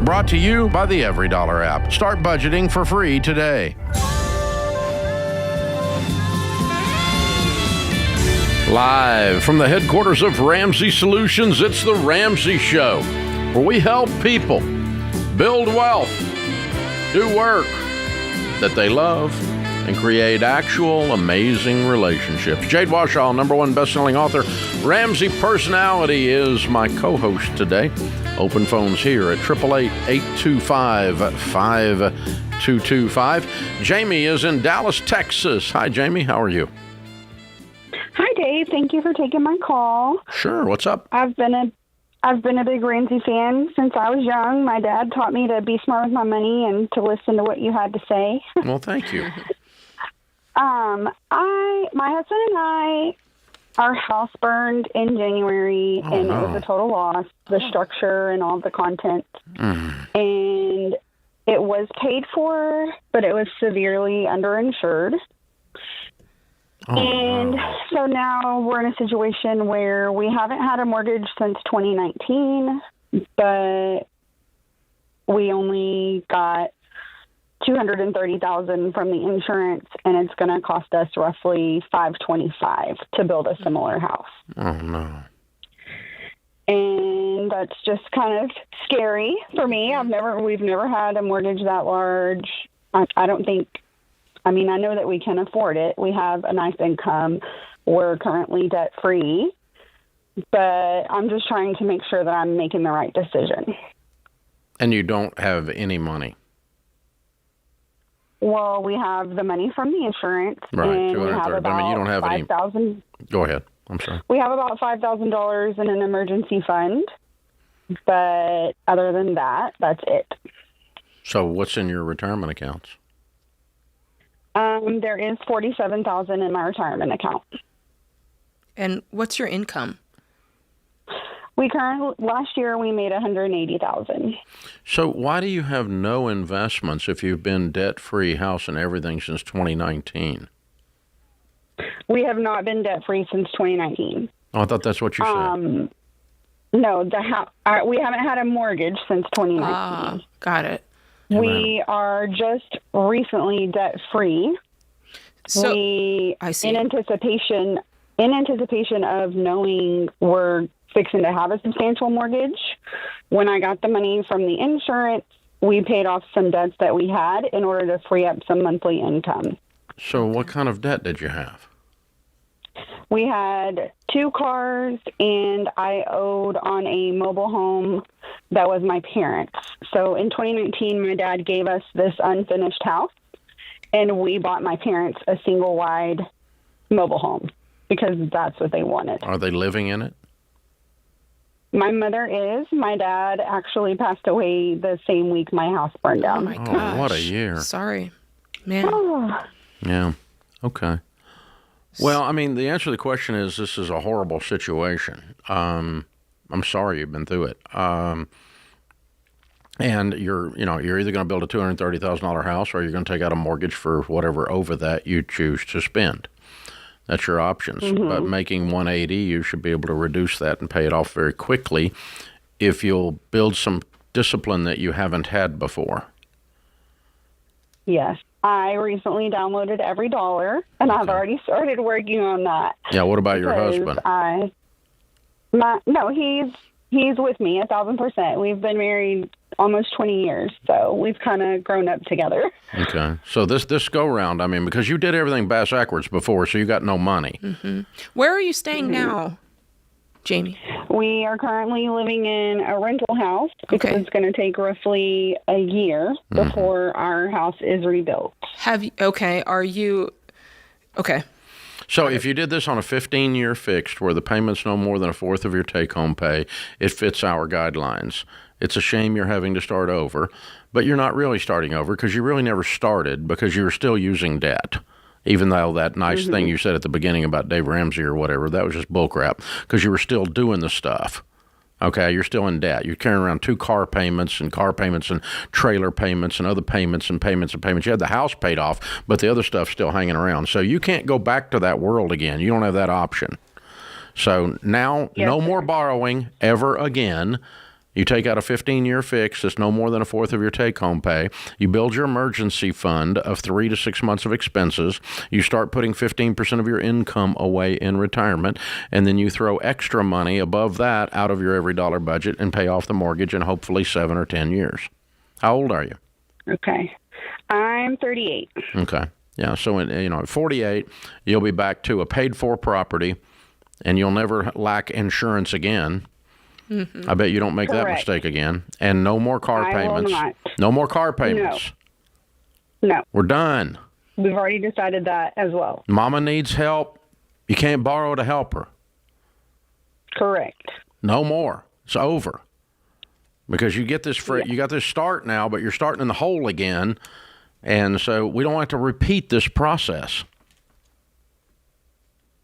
brought to you by the Every Dollar app. Start budgeting for free today. Live from the headquarters of Ramsey Solutions, it's The Ramsey Show, where we help people build wealth, do work that they love, and create actual amazing relationships. Jade Warshaw, #1 best-selling author, Ramsey personality, is my co-host today. Open phones here at 888-825-5225. Jamie is in Dallas, Texas. Hi, Jamie. How are you? Hi, Dave. Thank you for taking my call. Sure. What's up? I've been a big Ramsey fan since I was young. My dad taught me to be smart with my money and to listen to what you had to say. Well, thank you. My husband and I, our house burned in January, and it was a total loss. The structure and all the content, and it was paid for, but it was severely underinsured. So now we're in a situation where we haven't had a mortgage since 2019, but we only got $230,000 from the insurance, and it's going to cost us roughly $525,000 to build a similar house. Oh, no. And that's just kind of scary for me. We've never had a mortgage that large. I don't think, I know that we can afford it. We have a nice income. We're currently debt-free, but I'm just trying to make sure that I'm making the right decision. And you don't have any money? Well, we have the money from the insurance. Right, and we have about you don't have $5,000. Go ahead. I'm sorry. We have about $5,000 in an emergency fund, but other than that, that's it. So what's in your retirement accounts? There is $47,000 in my retirement account. And what's your income? Last year we made $180,000. So why do you have no investments if you've been debt-free, house and everything, since 2019? We have not been debt-free since 2019. Oh, I thought that's what you said. No, we haven't had a mortgage since 2019. Got it. We are just recently debt-free. So I see. In anticipation of knowing we're fixing to have a substantial mortgage, when I got the money from the insurance, we paid off some debts that we had in order to free up some monthly income. So what kind of debt did you have? We had 2 cars, and I owed on a mobile home that was my parents'. So in 2019, my dad gave us this unfinished house, and we bought my parents a single-wide mobile home because that's what they wanted. Are they living in it? My mother is. My dad actually passed away the same week my house burned down. Oh, my gosh. Oh, what a year. Sorry, man. Yeah. Okay. Well, the answer to the question is this is a horrible situation. I'm sorry you've been through it. And you're either going to build a $230,000 house or you're going to take out a mortgage for whatever over that you choose to spend. That's your options. Mm-hmm. But making $180,000, you should be able to reduce that and pay it off very quickly if you'll build some discipline that you haven't had before. Yes. I recently downloaded Every Dollar, and I've already started working on that. Yeah, what about your husband? No, he's with me 1,000%. We've been married almost 20 years, so we've kind of grown up together. Okay. So this go round, because you did everything backwards before, so you got no money. Mm-hmm. Where are you staying now, Jamie? We are currently living in a rental house because it's going to take roughly a year before our house is rebuilt. Okay. So if you did this on a 15-year fixed where the payment's no more than a fourth of your take-home pay, it fits our guidelines. It's a shame you're having to start over, but you're not really starting over because you really never started because you were still using debt. Even though that nice thing you said at the beginning about Dave Ramsey or whatever, that was just bullcrap because you were still doing the stuff. Okay, you're still in debt. You're carrying around 2 car payments and trailer payments and other payments and payments and payments. You had the house paid off, but the other stuff's still hanging around. So you can't go back to that world again. You don't have that option. So now, no more borrowing ever again. You take out a 15-year fix that's no more than a fourth of your take-home pay. You build your emergency fund of 3 to 6 months of expenses. You start putting 15% of your income away in retirement, and then you throw extra money above that out of your every dollar budget and pay off the mortgage in hopefully 7 or 10 years. How old are you? Okay. I'm 38. Okay. Yeah, so at 48, you'll be back to a paid-for property, and you'll never lack insurance again. I bet you don't make that mistake again. And no more car payments. I will not. No more car payments. No. We're done. We've already decided that as well. Mama needs help. You can't borrow to help her. Correct. No more. It's over. Because you get this you got this start now, but you're starting in the hole again. And so we don't have to repeat this process.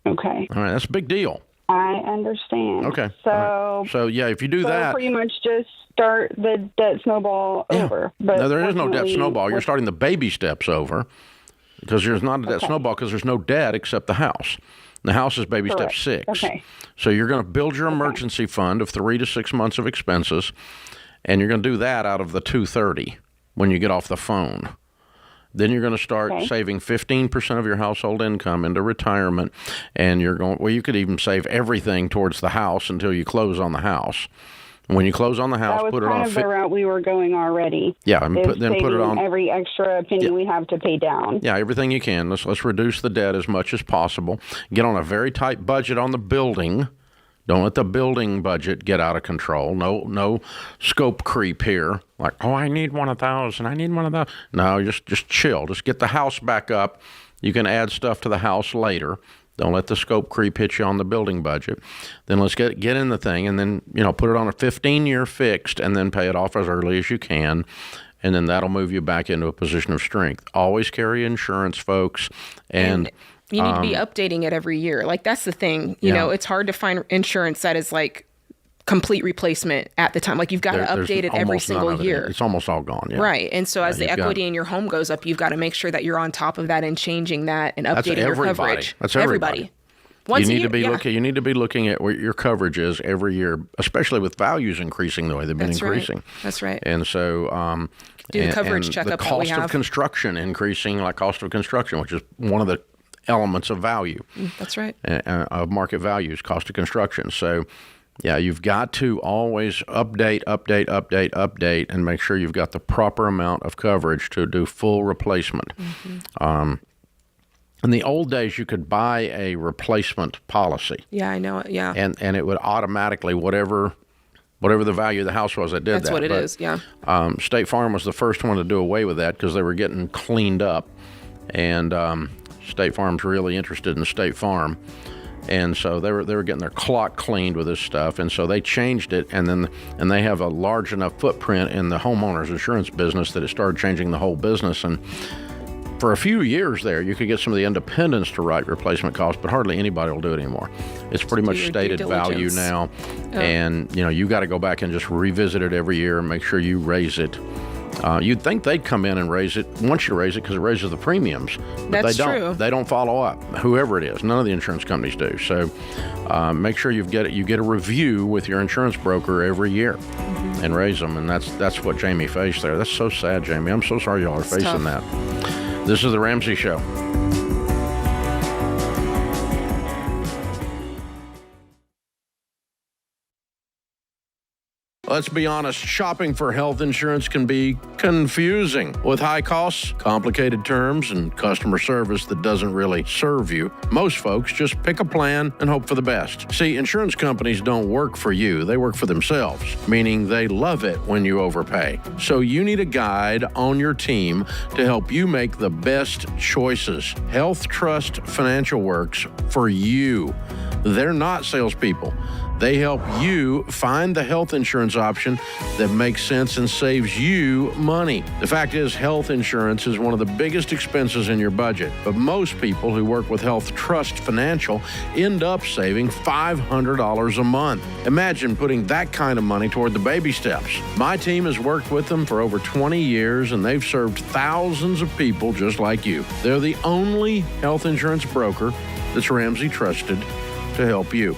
Okay. All right, that's a big deal. I understand. Okay. So, so yeah, if you do that, pretty much just start the debt snowball over. But no, there is no debt snowball. You're starting the baby steps over because there's not a debt snowball because there's no debt except the house. The house is baby step 6. Okay. So you're going to build your emergency fund of 3 to 6 months of expenses, and you're going to do that out of the $230 when you get off the phone. Then you're going to start saving 15% of your household income into retirement, and you're going. Well, you could even save everything towards the house until you close on the house. When you close on the house, put it on. That was kind of the route we were going already. Yeah, and put it on every extra penny we have to pay down. Yeah, everything you can. Let's reduce the debt as much as possible. Get on a very tight budget on the building. Don't let the building budget get out of control. No scope creep here. Like, I need 1,000. I need 1,000. No, just chill. Just get the house back up. You can add stuff to the house later. Don't let the scope creep hit you on the building budget. Then let's get in the thing and then, put it on a 15-year fixed and then pay it off as early as you can. And then that'll move you back into a position of strength. Always carry insurance, folks. And you need to be updating it every year. Like, that's the thing. You know, it's hard to find insurance that is like complete replacement at the time. Like, you've got to update it every single year. It's almost all gone. Yeah. Right. And so as the equity in your home goes up, you've got to make sure that you're on top of that and changing that and updating your coverage. That's everybody. You need to be looking at what your coverage is every year, especially with values increasing the way they've been increasing. That's right. And so do the coverage checkup. The cost of construction increasing, like cost of construction, which is one of the elements of value. That's right. Of market values, cost of construction. So, yeah, you've got to always update, and make sure you've got the proper amount of coverage to do full replacement. In the old days, you could buy a replacement policy. Yeah, I know it. Yeah. And it would automatically, whatever the value of the house was, it did that. That's what it is, yeah. State Farm was the first one to do away with that because they were getting cleaned up. And State Farm's really interested in State Farm. And so they were getting their clock cleaned with this stuff. And so they changed it. And they have a large enough footprint in the homeowners insurance business that it started changing the whole business. And for a few years there, you could get some of the independents to write replacement costs, but hardly anybody will do it anymore. It's pretty much stated value now. And, you got to go back and just revisit it every year and make sure you raise it. You'd think they'd come in and raise it once you raise it because it raises the premiums. But That's they don't. True. They don't follow up, whoever it is. None of the insurance companies do. So make sure you get a review with your insurance broker every year and raise them. And that's what Jamie faced there. That's so sad, Jamie. I'm so sorry y'all are facing that. This is The Ramsey Show. Let's be honest, shopping for health insurance can be confusing. With high costs, complicated terms, and customer service that doesn't really serve you, most folks just pick a plan and hope for the best. See, insurance companies don't work for you, they work for themselves, meaning they love it when you overpay. So you need a guide on your team to help you make the best choices. Health Trust Financial works for you. They're not salespeople. They help you find the health insurance option that makes sense and saves you money. The fact is, health insurance is one of the biggest expenses in your budget, but most people who work with Health Trust Financial end up saving $500 a month. Imagine putting that kind of money toward the baby steps. My team has worked with them for over 20 years, and they've served thousands of people just like you. They're the only health insurance broker that's Ramsey trusted to help you.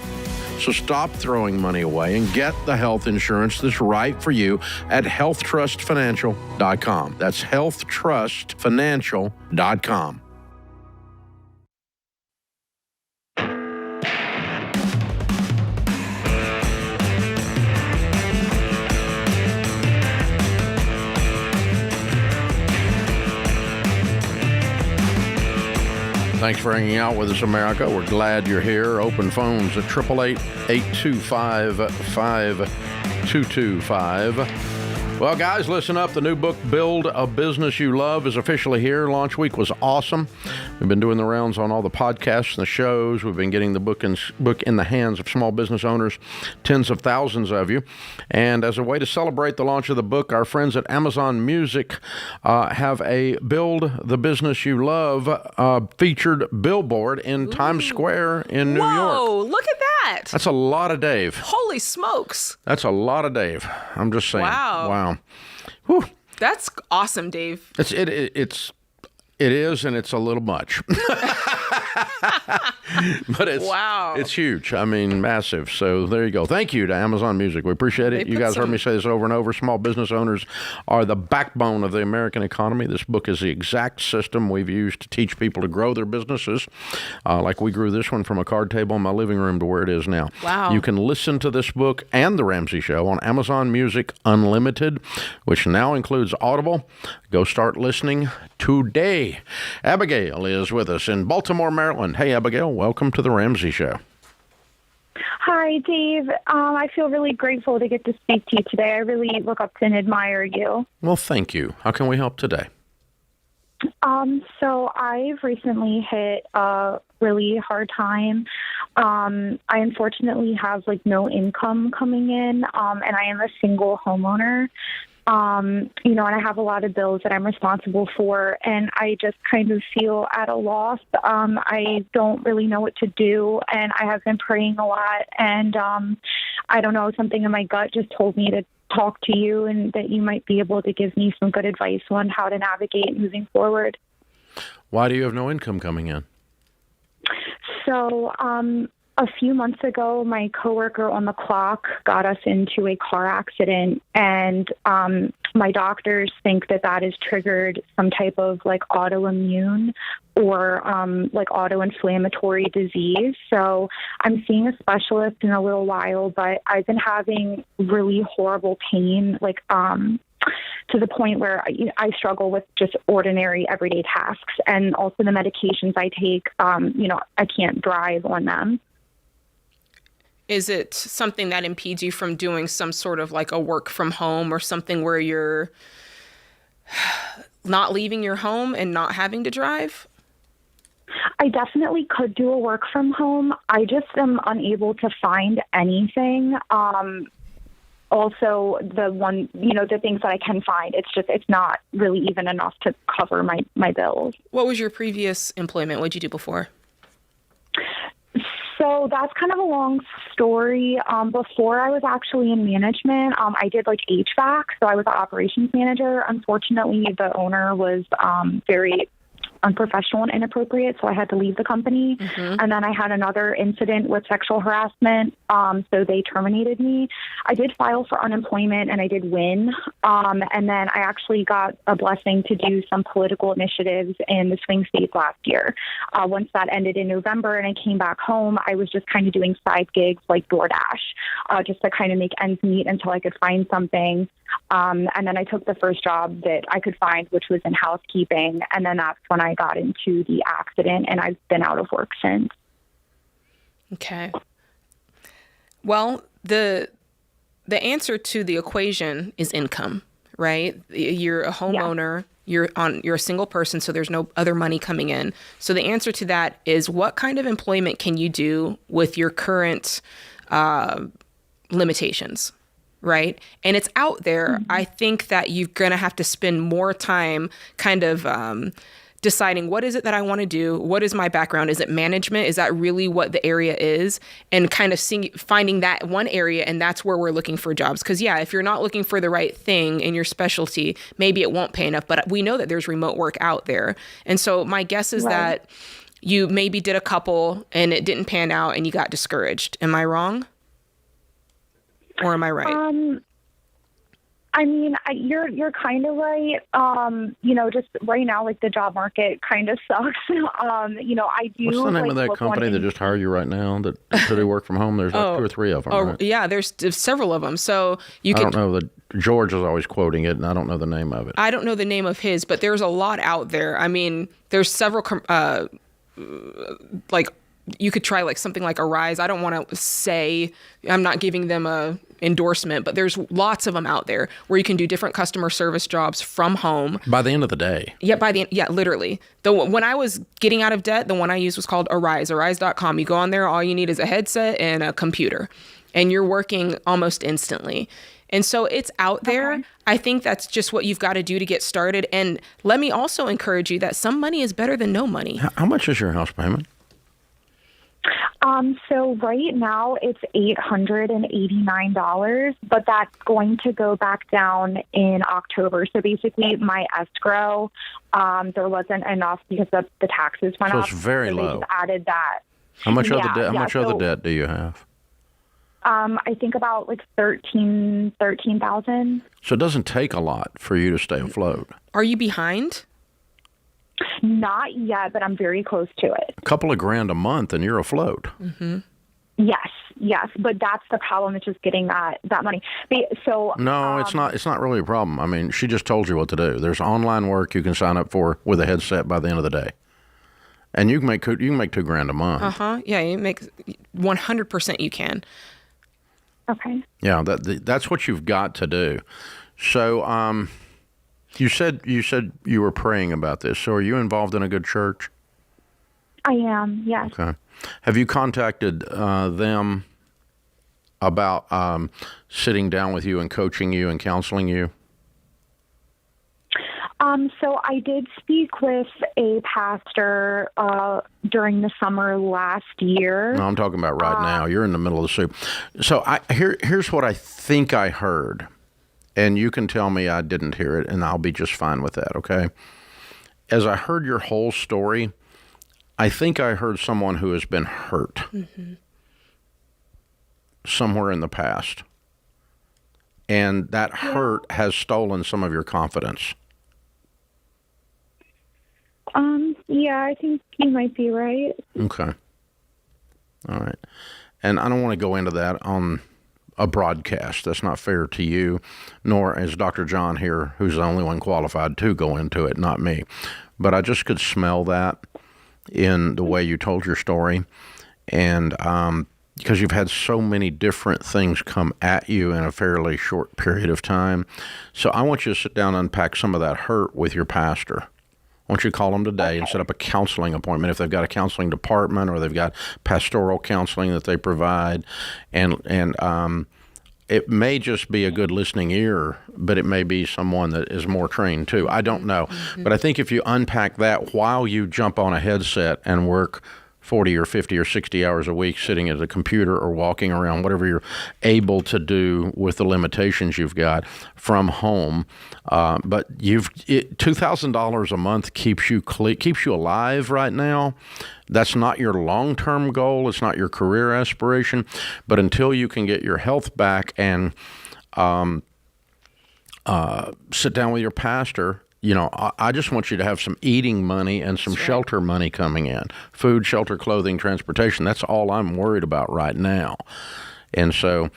So stop throwing money away and get the health insurance that's right for you at healthtrustfinancial.com. That's healthtrustfinancial.com. Thanks for hanging out with us, America. We're glad you're here. Open phones at 888-825-5225. Well, guys, listen up. The new book, Build a Business You Love, is officially here. Launch week was awesome. We've been doing the rounds on all the podcasts and the shows. We've been getting the book in the hands of small business owners, tens of thousands of you. And as a way to celebrate the launch of the book, our friends at Amazon Music have a Build the Business You Love featured billboard in Times Square in New York. Whoa, look at that. That's a lot of Dave. Holy smokes. That's a lot of Dave. I'm just saying. Wow. Whew. That's awesome, Dave. It is, and it's a little much. But it's huge. I mean, massive. So there you go. Thank you to Amazon Music. We appreciate it. You guys heard me say this over and over. Small business owners are the backbone of the American economy. This book is the exact system we've used to teach people to grow their businesses. Like we grew this one from a card table in my living room to where it is now. Wow. You can listen to this book and The Ramsey Show on Amazon Music Unlimited, which now includes Audible. Go start listening today. Abigail is with us in Baltimore, Maryland. Hey, Abigail, welcome to The Ramsey Show. Hi, Dave. I feel really grateful to get to speak to you today. I really look up to and admire you. Well, thank you. How can we help today? So I've recently hit a really hard time. I unfortunately have no income coming in, and I am a single homeowner. And I have a lot of bills that I'm responsible for, and I just kind of feel at a loss. I don't really know what to do, and I have been praying a lot, and I don't know, something in my gut just told me to talk to you and that you might be able to give me some good advice on how to navigate moving forward. Why do you have no income coming in? So, a few months ago, my coworker on the clock got us into a car accident, and my doctors think that has triggered some type of autoimmune or auto-inflammatory disease. So I'm seeing a specialist in a little while, but I've been having really horrible pain, to the point where I struggle with just ordinary everyday tasks, and also the medications I take, I can't drive on them. Is it something that impedes you from doing some sort of a work from home or something where you're not leaving your home and not having to drive? I definitely could do a work from home. I just am unable to find anything. Also, the things that I can find, it's not really even enough to cover my bills. What was your previous employment? What did you do before? So that's kind of a long story. Before I was actually in management, I did HVAC. So I was an operations manager. Unfortunately, the owner was very unprofessional and inappropriate, so I had to leave the company. Mm-hmm. And then I had another incident with sexual harassment, so they terminated me. I did file for unemployment, and I did win. And then I actually got a blessing to do some political initiatives in the swing states last year. Once that ended in November and I came back home, I was just kind of doing side gigs like DoorDash, just to kind of make ends meet until I could find something. And then I took the first job that I could find, which was in housekeeping. And then that's when I got into the accident, and I've been out of work since. Okay. Well, the answer to the equation is income, right? You're a homeowner. Yeah. You're a single person, so there's no other money coming in. So the answer to that is, what kind of employment can you do with your current limitations? Right. And it's out there. Mm-hmm. I think that you're going to have to spend more time kind of deciding, what is it that I want to do? What is my background? Is it management? Is that really what the area is? And kind of finding that one area, and that's where we're looking for jobs. Because, if you're not looking for the right thing in your specialty, maybe it won't pay enough. But we know that there's remote work out there. And so my guess is that you maybe did a couple and it didn't pan out and you got discouraged. Am I wrong? Or am I right? I mean, you're kind of right. Just right now, like the job market kind of sucks. I do. What's the name of that look company that just hired you right now that do work from home? There's like 2 or 3 of them, right? Yeah, there's several of them. So you can. I don't know. George is always quoting it, and I don't know the name of it. I don't know the name of his, but there's a lot out there. I mean, there's several, like you could try like something like Arise. I don't want to say, I'm not giving them a endorsement, but there's lots of them out there where you can do different customer service jobs from home. By the end of the day. Yeah, literally. When I was getting out of debt, the one I used was called Arise, arise.com. You go on there, all you need is a headset and a computer, and you're working almost instantly. And so it's out there. Okay. I think that's just what you've got to do to get started. And let me also encourage you that some money is better than no money. How much is your house payment? So right now it's $889, but that's going to go back down in October. So basically my escrow, there wasn't enough because the taxes went up. So it's very low. They just added that. How much other debt do you have? I think about like 13,000. So it doesn't take a lot for you to stay afloat. Are you behind? Not yet, but I'm very close to it. A couple of grand a month and you're afloat. Mm-hmm. Yes, but that's the problem. It's just getting that money. So no, it's not. It's not really a problem. I mean, she just told you what to do. There's online work you can sign up for with a headset by the end of the day, and you can make $2,000 a month. Yeah, you make 100%. You can. Okay. Yeah, that's what you've got to do. So, you said you were praying about this. So, are you involved in a good church? I am. Yes. Okay. Have you contacted them about sitting down with you and coaching you and counseling you? So I did speak with a pastor during the summer last year. No, I'm talking about right now. You're in the middle of the soup. So here's what I think I heard, and you can tell me I didn't hear it, and I'll be just fine with that, okay? As I heard your whole story, I think I heard someone who has been hurt somewhere in the past, and that hurt has stolen some of your confidence. Yeah, I think you might be right. Okay. All right. And I don't want to go into that on a broadcast. That's not fair to you, nor is Dr. John here, who's the only one qualified to go into it, not me. But I just could smell that in the way you told your story. And because you've had so many different things come at you in a fairly short period of time. So I want you to sit down and unpack some of that hurt with your pastor. I want you to call them today and set up a counseling appointment if they've got a counseling department or they've got pastoral counseling that they provide. And it may just be a good listening ear, but it may be someone that is more trained too. I don't know. Mm-hmm. But I think if you unpack that while you jump on a headset and work 40 or 50 or 60 hours a week sitting at a computer or walking around, whatever you're able to do with the limitations you've got from home. But $2,000 a month keeps you alive right now. That's not your long-term goal. It's not your career aspiration. But until you can get your health back and sit down with your pastor, I just want you to have some eating money and some shelter money coming in. Food, shelter, clothing, transportation. That's all I'm worried about right now. And so,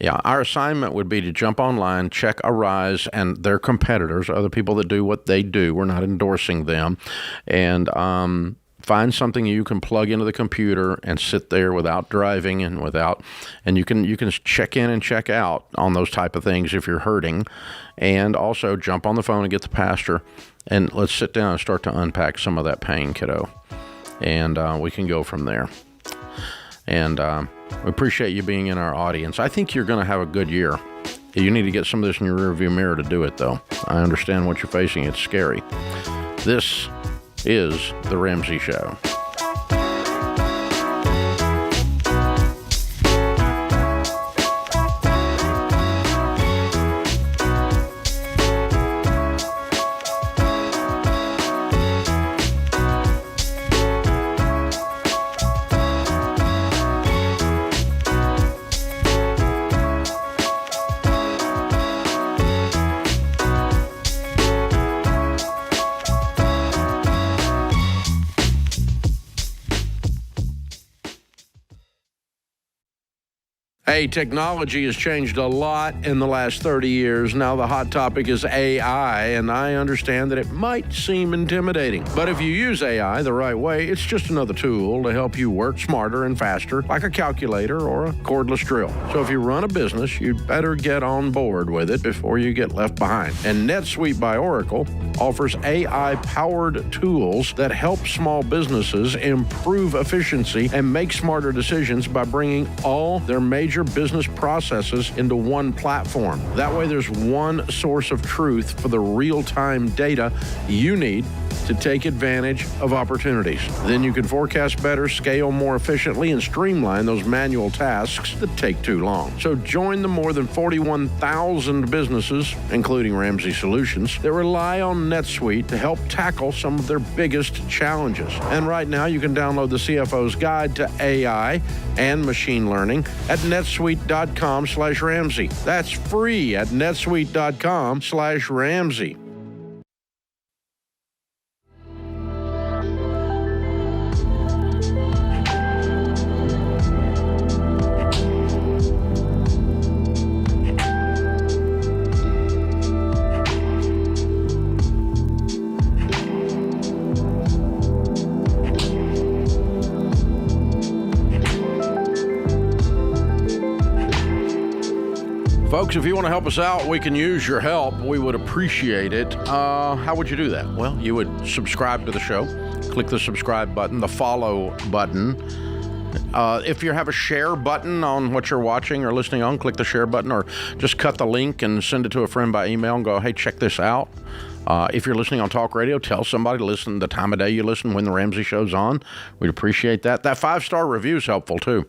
our assignment would be to jump online, check Arise and their competitors, other people that do what they do. We're not endorsing them. And find something you can plug into the computer and sit there without driving and you can check in and check out on those type of things if you're hurting. And also jump on the phone and get the pastor and let's sit down and start to unpack some of that pain, kiddo. And we can go from there. And we appreciate you being in our audience. I think you're going to have a good year. You need to get some of this in your rearview mirror to do it, though. I understand what you're facing. It's scary. This is The Ramsey Show. Hey, technology has changed a lot in the last 30 years. Now the hot topic is AI, and I understand that it might seem intimidating. But if you use AI the right way, it's just another tool to help you work smarter and faster, like a calculator or a cordless drill. So if you run a business, you'd better get on board with it before you get left behind. And NetSuite by Oracle offers AI-powered tools that help small businesses improve efficiency and make smarter decisions by bringing all their major business processes into one platform. That way there's one source of truth for the real-time data you need to take advantage of opportunities. Then you can forecast better, scale more efficiently, and streamline those manual tasks that take too long. So join the more than 41,000 businesses, including Ramsey Solutions, that rely on NetSuite to help tackle some of their biggest challenges. And right now you can download the CFO's Guide to AI and Machine Learning at netsuite.com/Ramsey. That's free at netsuite.com/Ramsey. Folks, if you want to help us out, we can use your help. We would appreciate it. How would you do that? Well, you would subscribe to the show. Click the subscribe button, the follow button. If you have a share button on what you're watching or listening on, click the share button, or just cut the link and send it to a friend by email and go, hey, check this out. If you're listening on talk radio, tell somebody to listen the time of day you listen when the Ramsey Show's on. We'd appreciate that. That 5-star review is helpful, too.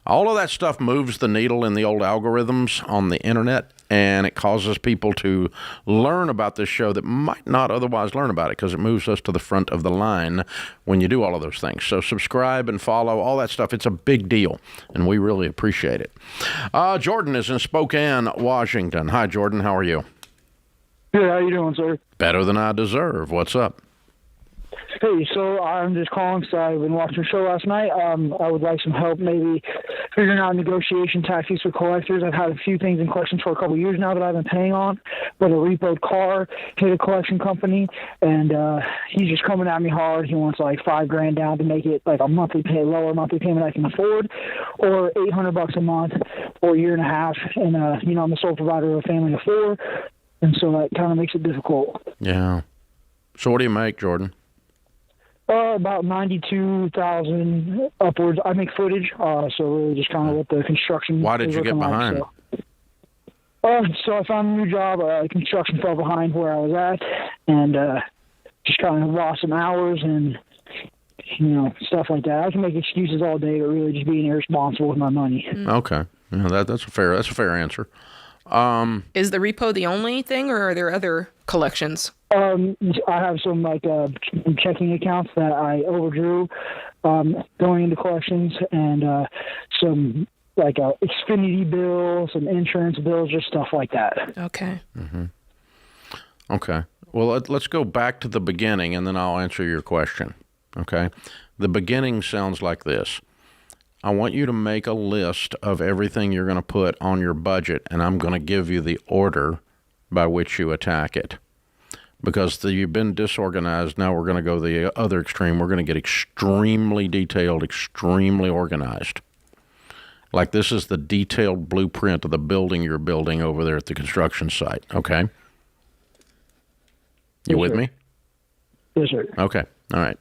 All of that stuff moves the needle in the old algorithms on the internet, and it causes people to learn about this show that might not otherwise learn about it, because it moves us to the front of the line when you do all of those things. So subscribe and follow, all that stuff. It's a big deal, and we really appreciate it. Jordan is in Spokane, Washington. Hi, Jordan. How are you? Good. How you doing, sir? Better than I deserve. What's up? Hey, so I'm just calling because I've been watching the show last night. I would like some help maybe figuring out negotiation tactics for collectors. I've had a few things in collections for a couple of years now that I've been paying on, but a repoed car hit a collection company, and he's just coming at me hard. He wants like $5,000 down to make it like a lower monthly payment I can afford, or $800 a month for a year and a half. And I'm the sole provider of a family of 4, and so that kind of makes it difficult. Yeah. So what do you make, Jordan? About 92,000 upwards. I make footage, so really just kind of what the construction. Why did you get behind? So I found a new job. Construction fell behind where I was at, and just kind of lost some hours and stuff like that. I can make excuses all day, but really just being irresponsible with my money. Okay, that's a fair answer. Is the repo the only thing, or are there other collections? I have some checking accounts that I overdrew going into collections, and some Xfinity bills, some insurance bills, just stuff like that. Okay. Mm-hmm. Okay. Well, let's go back to the beginning, and then I'll answer your question. Okay. The beginning sounds like this. I want you to make a list of everything you're going to put on your budget, and I'm going to give you the order by which you attack it. Because you've been disorganized, now we're going to go the other extreme. We're going to get extremely detailed, extremely organized. Like this is the detailed blueprint of the building you're building over there at the construction site, okay? You with me? Yes, sir. Okay, all right.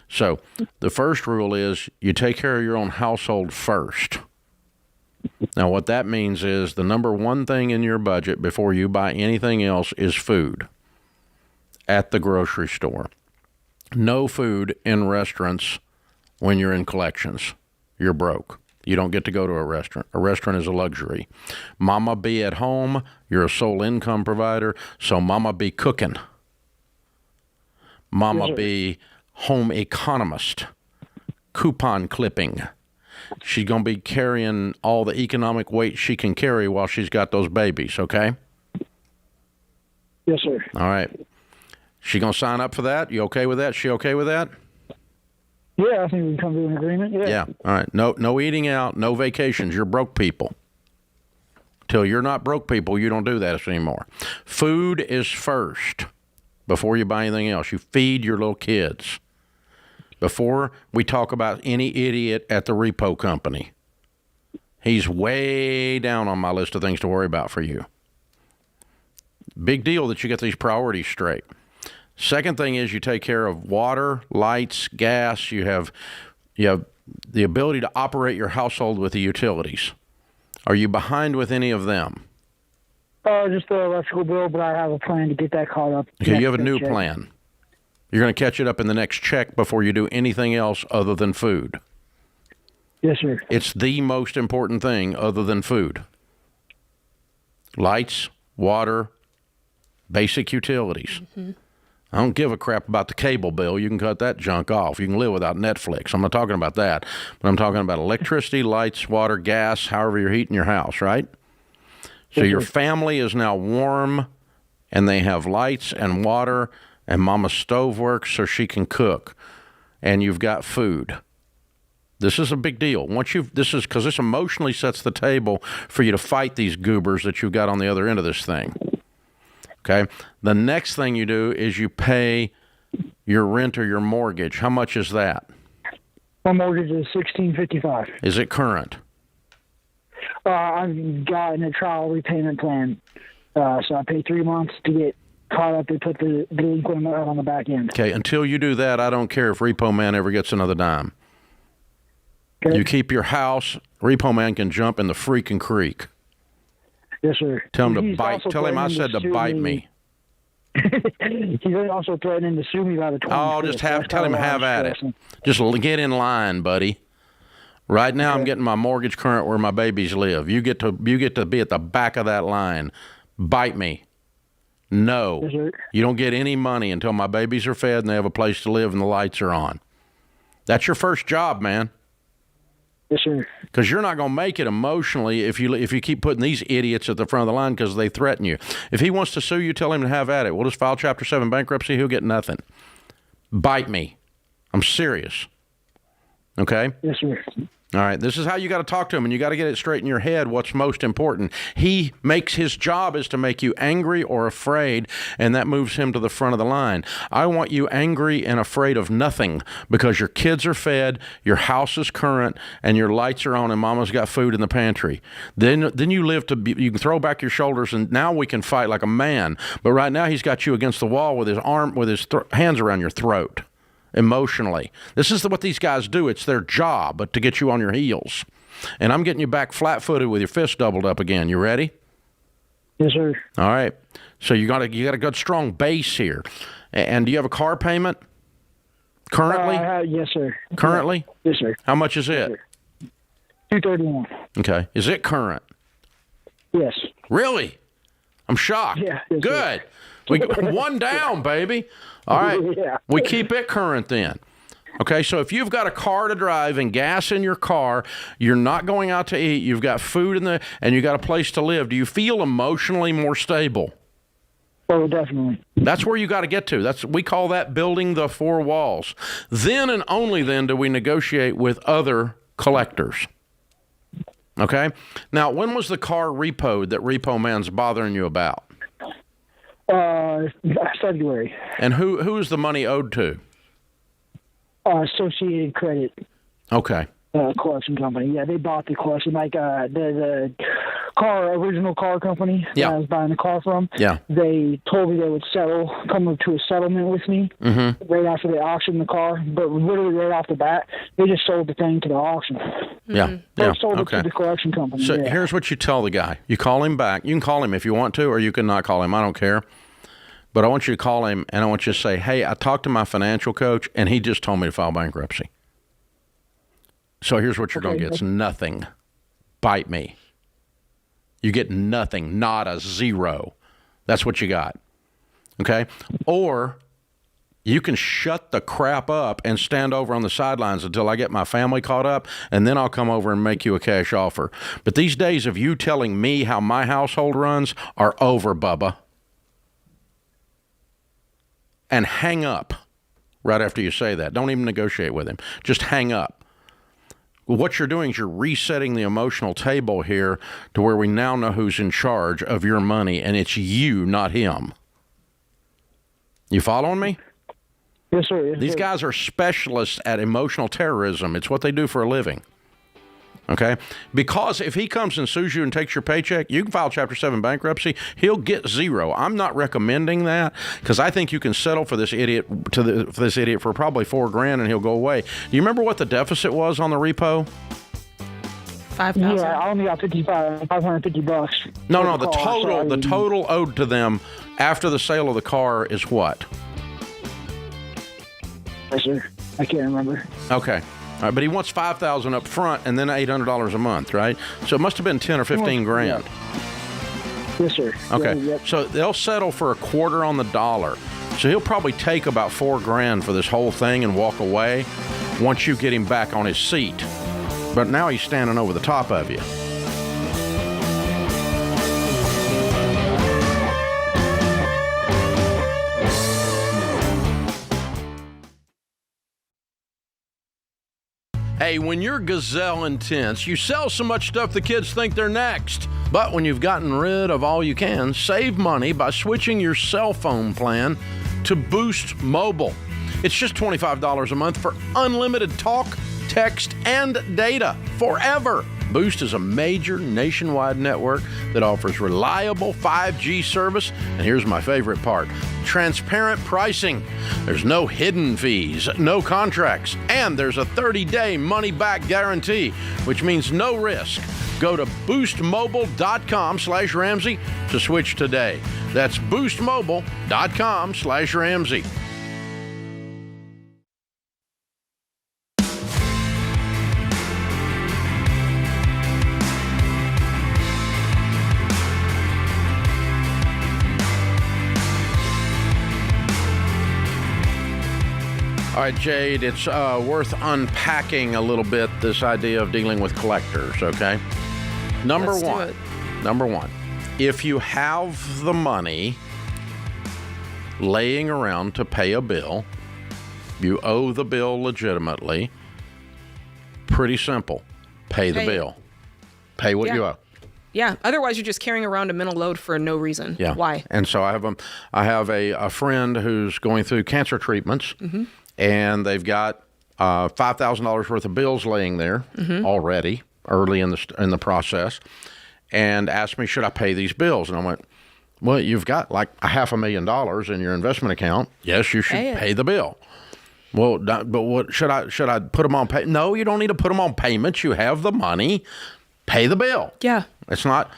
So the first rule is you take care of your own household first. Now what that means is the number one thing in your budget before you buy anything else is food. At the grocery store. No food in restaurants when you're in collections. You're broke. You don't get to go to a restaurant. A restaurant is a luxury. Mama be at home. You're a sole income provider, so mama be cooking. Mama be home economist. Coupon clipping. She's going to be carrying all the economic weight she can carry while she's got those babies, okay? Yes, sir. All right. She going to sign up for that? You okay with that? She okay with that? Yeah, I think we can come to an agreement. Yeah. Yeah. All right. No eating out, no vacations. You're broke people. Till you're not broke people, you don't do that anymore. Food is first before you buy anything else. You feed your little kids before we talk about any idiot at the repo company. He's way down on my list of things to worry about for you. Big deal that you get these priorities straight. Second thing is you take care of water, lights, gas. You have the ability to operate your household with the utilities. Are you behind with any of them? Just the electrical bill, but I have a plan to get that caught up. Okay, you have a new plan. You're going to catch it up in the next check before you do anything else other than food. Yes, sir. It's the most important thing other than food. Lights, water, basic utilities. Mm-hmm. I don't give a crap about the cable bill. You can cut that junk off. You can live without Netflix. I'm not talking about that. But I'm talking about electricity, lights, water, gas, however you're heating your house, right? So your family is now warm, and they have lights and water, and Mama's stove works so she can cook, and you've got food. This is a big deal. Because this emotionally sets the table for you to fight these goobers that you've got on the other end of this thing. Okay. The next thing you do is you pay your rent or your mortgage. How much is that? My mortgage is $1,655. Is it current? I've gotten a trial repayment plan, so I pay 3 months to get caught up. They put the delinquent amount on the back end. Okay. Until you do that, I don't care if Repo Man ever gets another dime. Okay. You keep your house. Repo Man can jump in the freaking creek. Yes, sir. Tell him to bite. Tell him I said to bite me. He's also threatening to sue me by the 25th. Oh, just tell him have at it. Just get in line, buddy. Right now, I'm getting my mortgage current where my babies live. You get to be at the back of that line. Bite me. No, Yes, sir. you don't get any money until my babies are fed and they have a place to live and the lights are on. That's your first job, man. Yes, sir. Because you're not going to make it emotionally if you keep putting these idiots at the front of the line because they threaten you. If he wants to sue you, tell him to have at it. We'll just file Chapter 7 bankruptcy. He'll get nothing. Bite me. I'm serious. Okay? Yes, sir. All right, this is how you got to talk to him, and you got to get it straight in your head what's most important. He makes his job is to make you angry or afraid, and that moves him to the front of the line. I want you angry and afraid of nothing because your kids are fed, your house is current, and your lights are on, and Mama's got food in the pantry. Then you live to be, you can throw back your shoulders, and now we can fight like a man. But right now he's got you against the wall with his hands around your throat. Emotionally. This is what these guys do. It's their job to get you on your heels. And I'm getting you back flat-footed with your fists doubled up again. You ready? Yes, sir. All right. So you got a good strong base here. And do you have a car payment currently? Yes, sir. Currently? Yes, sir. How much is it? $231. Okay. Is it current? Yes. Really? I'm shocked. Yeah. Yes, good. We one down, baby. All right. Yeah. We keep it current then. Okay, so if you've got a car to drive and gas in your car, you're not going out to eat, you've got food and you've got a place to live, do you feel emotionally more stable? Oh, definitely. That's where you got to get to. We call that building the four walls. Then and only then do we negotiate with other collectors. Okay? Now, when was the car repoed that Repo Man's bothering you about? February. And who is the money owed to? Associated Credit. Okay. Collection company. Yeah, they bought the collection. Like the original car company that I was buying the car from. Yeah. They told me they would come up to a settlement with me right after they auctioned the car. But literally right off the bat, they just sold the thing to the auction. Yeah. They sold it to the collection company. So here's what you tell the guy. You call him back. You can call him if you want to, or you can not call him. I don't care. But I want you to call him, and I want you to say, hey, I talked to my financial coach, and he just told me to file bankruptcy. So here's what you're going to get. It's nothing. Bite me. You get nothing. Nada. Zero. That's what you got. Okay? Or you can shut the crap up and stand over on the sidelines until I get my family caught up, and then I'll come over and make you a cash offer. But these days of you telling me how my household runs are over, Bubba. And hang up right after you say that. Don't even negotiate with him. Just hang up. what you're doing is you're resetting the emotional table here to where we now know who's in charge of your money, and it's you, not him. You following me? Yes, sir. Yes, These sir. guys are specialists at emotional terrorism. It's what they do for a living. Okay? Because if he comes and sues you and takes your paycheck, you can file Chapter 7 bankruptcy. He'll get zero. I'm not recommending that because I think you can settle for this idiot for probably $4,000 and he'll go away. Do you remember what the deficit was on the repo? 5,000. Yeah, I only got $550. No, the total owed to them after the sale of the car is what? Yes, sir. I can't remember. Okay. All right, but he wants $5,000 up front and then $800 a month, right? So it must have been 10 or 15 grand. Yes, sir. Okay. Yeah, yep. So they'll settle for a quarter on the dollar. So he'll probably take about $4,000 for this whole thing and walk away once you get him back on his seat. But now he's standing over the top of you. Hey, when you're gazelle intense, you sell so much stuff the kids think they're next. But when you've gotten rid of all you can, save money by switching your cell phone plan to Boost Mobile. It's just $25 a month for unlimited talk, text, and data forever. Boost is a major nationwide network that offers reliable 5G service. And here's my favorite part: transparent pricing. There's no hidden fees, no contracts, and there's a 30-day money-back guarantee, which means no risk. Go to boostmobile.com/Ramsey to switch today. That's boostmobile.com/Ramsey. All right, Jade, it's worth unpacking a little bit, this idea of dealing with collectors, okay? Number one, if you have the money laying around to pay a bill, you owe the bill legitimately, pretty simple. Pay the bill. Pay what you owe. Yeah. Otherwise, you're just carrying around a mental load for no reason. Yeah. Why? And so I have a friend who's going through cancer treatments, and they've got $5,000 worth of bills laying there already, early in the process, and asked me, should I pay these bills? And I went, well, you've got like $500,000 in your investment account. Yes, you should pay the bill. Well, but what should I put them on pay? No, you don't need to put them on payments. You have the money. Pay the bill. Yeah. It's not,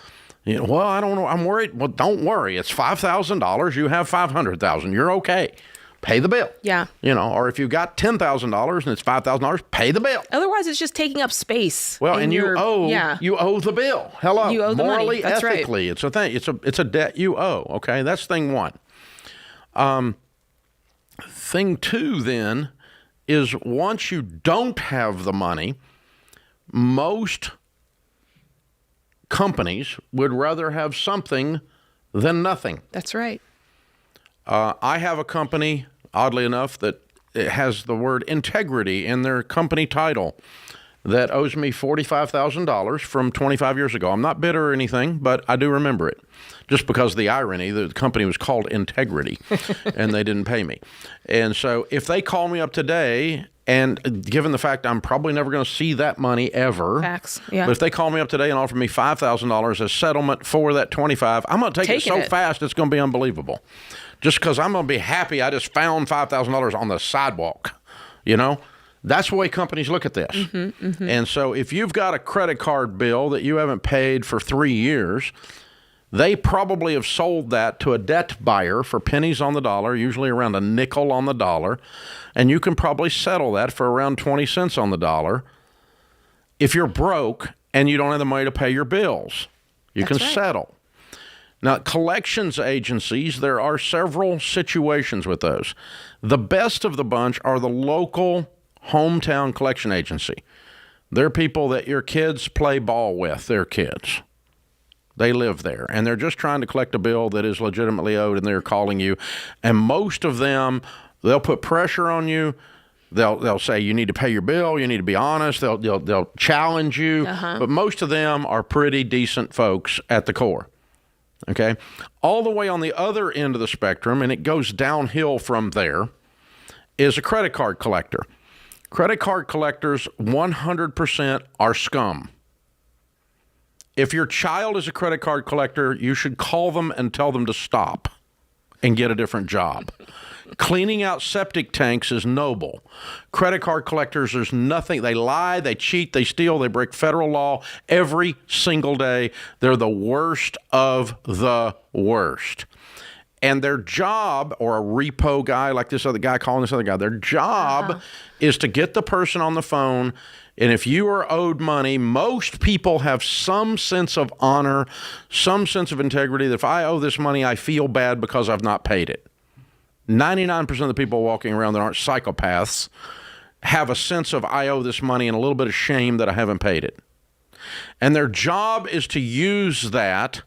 well, I don't know. I'm worried. Well, don't worry. It's $5,000. You have $500,000. You're okay. Pay the bill. Yeah. Or if you've got $10,000 and it's $5,000, pay the bill. Otherwise, it's just taking up space. Well, and you owe the bill. Hello. You owe the morally, money. That's ethically, right. It's a thing. It's a debt you owe. Okay, that's thing one. Thing two then is once you don't have the money, most companies would rather have something than nothing. That's right. I have a company, oddly enough, that it has the word integrity in their company title that owes me $45,000 from 25 years ago. I'm not bitter or anything, but I do remember it. Just because of the irony, the company was called Integrity, and they didn't pay me. And so if they call me up today, and given the fact I'm probably never going to see that money ever, Facts. Yeah. but if they call me up today and offer me $5,000 as settlement for that 25, I'm going to take it so fast it's going to be unbelievable. Just because I'm going to be happy I just found $5,000 on the sidewalk, That's the way companies look at this. And so if you've got a credit card bill that you haven't paid for 3 years, they probably have sold that to a debt buyer for pennies on the dollar, usually around a nickel on the dollar, and you can probably settle that for around 20 cents on the dollar. If you're broke and you don't have the money to pay your bills, you can settle. Now, collections agencies, there are several situations with those. The best of the bunch are the local hometown collection agency. They're people that your kids play ball with. They're kids. They live there, and they're just trying to collect a bill that is legitimately owed, and they're calling you. And most of them, they'll put pressure on you. They'll say you need to pay your bill, you need to be honest. They'll challenge you, but most of them are pretty decent folks at the core. Okay, all the way on the other end of the spectrum, and it goes downhill from there, is a credit card collector. Credit card collectors 100% are scum. If your child is a credit card collector, you should call them and tell them to stop and get a different job. Cleaning out septic tanks is noble. Credit card collectors, there's nothing. They lie, they cheat, they steal, they break federal law every single day. They're the worst of the worst. And their job, or a repo guy like this other guy calling this other guy, their job is to get the person on the phone. And if you are owed money, most people have some sense of honor, some sense of integrity that if I owe this money, I feel bad because I've not paid it. 99% of the people walking around that aren't psychopaths have a sense of I owe this money and a little bit of shame that I haven't paid it. And their job is to use that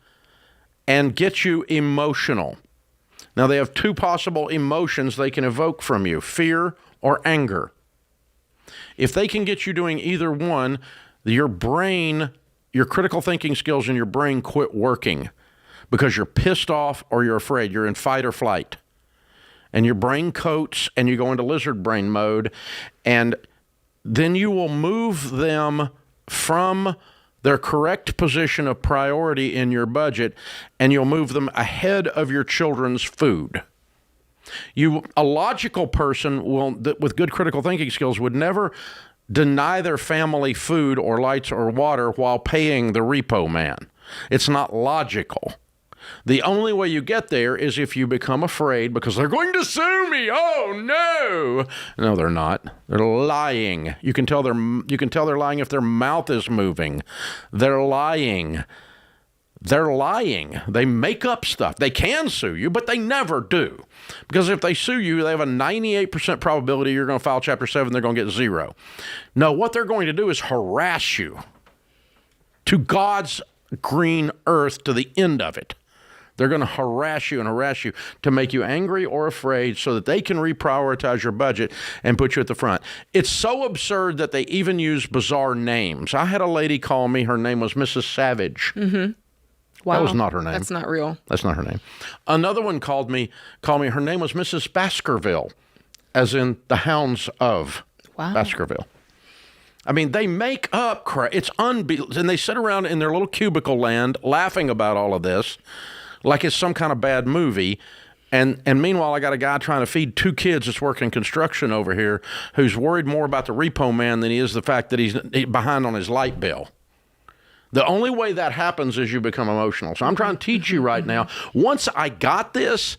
and get you emotional. Now, they have two possible emotions they can evoke from you, fear or anger. If they can get you doing either one, your brain, your critical thinking skills in your brain quit working because you're pissed off or you're afraid. You're in fight or flight. And your brain coats and you go into lizard brain mode, and then you will move them from their correct position of priority in your budget, and you'll move them ahead of your children's food. A logical person with good critical thinking skills would never deny their family food or lights or water while paying the repo man. It's not logical. The only way you get there is if you become afraid because they're going to sue me. Oh, no. No, they're not. They're lying. You can tell they're lying if their mouth is moving. They're lying. They're lying. They make up stuff. They can sue you, but they never do. Because if they sue you, they have a 98% probability you're going to file Chapter 7, they're going to get 0. No, what they're going to do is harass you to God's green earth, to the end of it. They're going to harass you to make you angry or afraid so that they can reprioritize your budget and put you at the front. It's so absurd that they even use bizarre names. I had a lady call me. Her name was Mrs. Savage. Mm-hmm. Wow. That was not her name. That's not real. That's not her name. Another one called me. Her name was Mrs. Baskerville, as in the Hounds of Baskerville. I mean, they make up crap. It's unbelievable. And they sit around in their little cubicle land laughing about all of this like it's some kind of bad movie. And meanwhile, I got a guy trying to feed 2 kids that's working construction over here who's worried more about the repo man than he is the fact that he's behind on his light bill. The only way that happens is you become emotional. So I'm trying to teach you right now. Once I got this,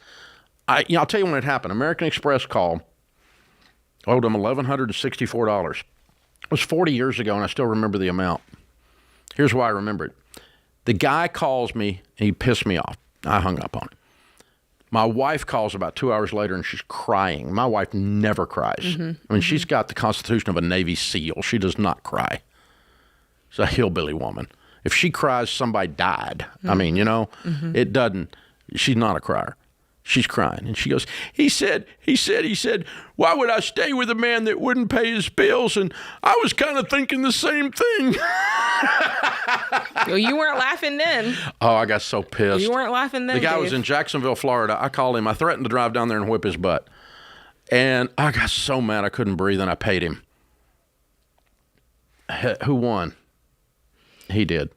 I'll tell you when it happened. American Express call, owed them $1,164. It was 40 years ago, and I still remember the amount. Here's why I remember it. The guy calls me, and he pissed me off. I hung up on him. My wife calls about 2 hours later, and she's crying. My wife never cries. I mean, she's got the constitution of a Navy SEAL. She does not cry. She's a hillbilly woman. If she cries, somebody died. I mean, it doesn't. She's not a crier. She's crying. And she goes, he said, why would I stay with a man that wouldn't pay his bills? And I was kind of thinking the same thing. Well, you weren't laughing then. Oh, I got so pissed. You weren't laughing then, The guy Dave. was in Jacksonville, Florida. I called him. I threatened to drive down there and whip his butt. And I got so mad I couldn't breathe, and I paid him. Who won? He did.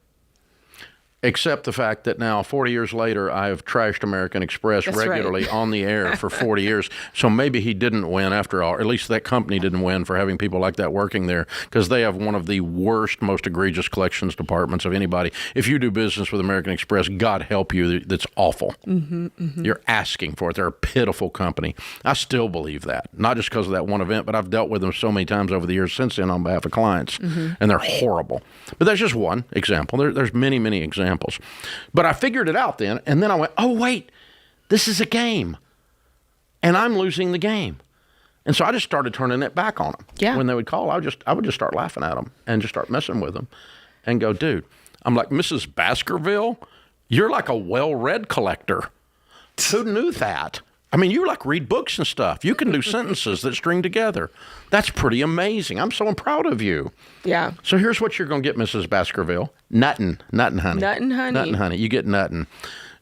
Except the fact that now, 40 years later, I have trashed American Express regularly on the air for 40 years. So maybe he didn't win after all. Or at least that company didn't win for having people like that working there, because they have one of the worst, most egregious collections departments of anybody. If you do business with American Express, God help you, that's awful. You're asking for it. They're a pitiful company. I still believe that. Not just because of that one event, but I've dealt with them so many times over the years since then on behalf of clients, and they're horrible. But that's just one example. There's many, many examples. But I figured it out then, and then I went, oh, wait, this is a game, and I'm losing the game. And so I just started turning it back on them. Yeah. When they would call, I would just start laughing at them and just start messing with them and go, dude, I'm like, Mrs. Baskerville, you're like a well-read collector. Who knew that? I mean, you like read books and stuff. You can do sentences that string together. That's pretty amazing. I'm so proud of you. Yeah. So here's what you're going to get, Mrs. Baskerville. Nuttin', honey. Nuttin', honey. Nuttin', honey. You get nuttin'.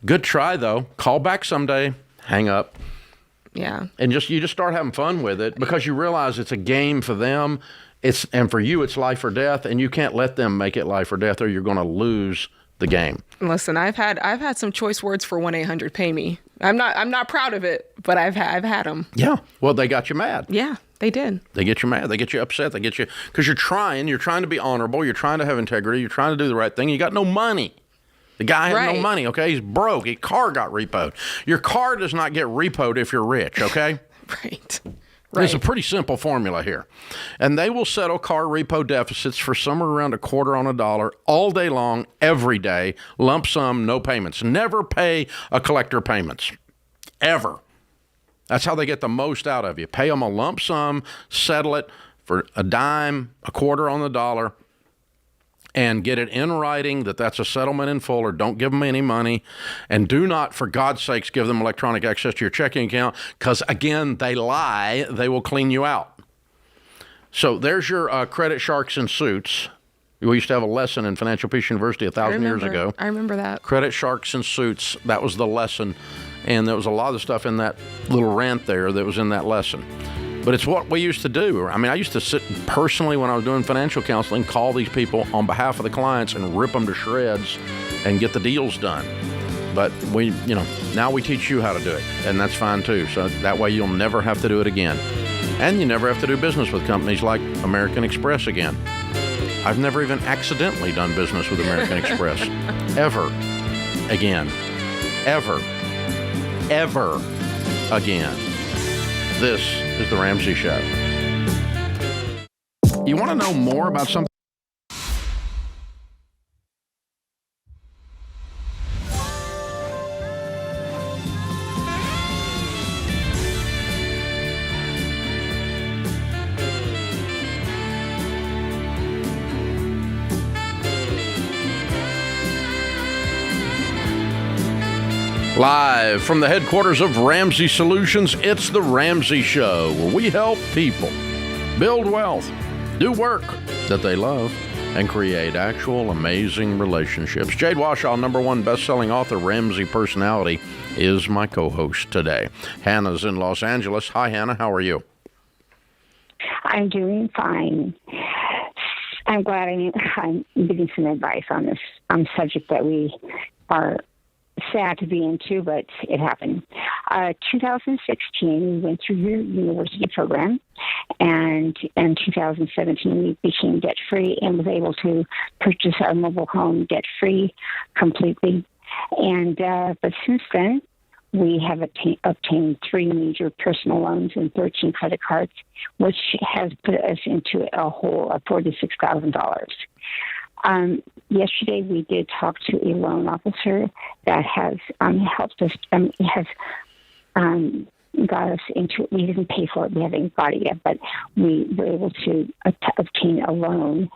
Good try, though. Call back someday. Hang up. Yeah. And you just start having fun with it because you realize it's a game for them. And for you, it's life or death, and you can't let them make it life or death, or you're going to lose the game. Listen, I've had some choice words for 1-800-PAY-ME. I'm not proud of it, but I've had them. Yeah. Well, they got you mad. Yeah, they did. They get you mad. They get you upset. They get you because you're trying to be honorable. You're trying to have integrity. You're trying to do the right thing. You got no money. The guy has no money. Okay, he's broke. His car got repoed. Your car does not get repoed if you're rich. Okay. Right. There's a pretty simple formula here. And they will settle car repo deficits for somewhere around $0.25 on a dollar all day long, every day, lump sum, no payments. Never pay a collector payments, ever. That's how they get the most out of you. Pay them a lump sum, settle it for a dime, $0.25 on the dollar, and get it in writing that that's a settlement in full, or don't give them any money. And do not, for God's sakes, give them electronic access to your checking account because, again, they lie. They will clean you out. So there's your credit sharks in suits. We used to have a lesson in Financial Peace University 1,000 years ago. I remember that. Credit sharks in suits. That was the lesson. And there was a lot of stuff in that little rant there that was in that lesson. But it's what we used to do. I mean, I used to sit personally when I was doing financial counseling, call these people on behalf of the clients and rip them to shreds and get the deals done. But now we teach you how to do it, and that's fine too. So that way you'll never have to do it again. And you never have to do business with companies like American Express again. I've never even accidentally done business with American Express. Ever again. Ever again. This is The Ramsey Show. You want to know more about something? Live from the headquarters of Ramsey Solutions, it's The Ramsey Show, where we help people build wealth, do work that they love, and create actual amazing relationships. Jade Warshaw, #1 best-selling author, Ramsey personality, is my co-host today. Hannah's in Los Angeles. Hi, Hannah. How are you? I'm doing fine. I'm glad I'm getting some advice on this subject that we are sad to be into, but it happened. 2016, we went through your university program, and in 2017, we became debt-free and was able to purchase our mobile home debt-free completely. And but since then, we have obtained 3 major personal loans and 13 credit cards, which has put us into a hole of $46,000. Yesterday, we did talk to a loan officer that has helped us, got us into it. We didn't pay for it. We haven't got it yet, but we were able to obtain a loan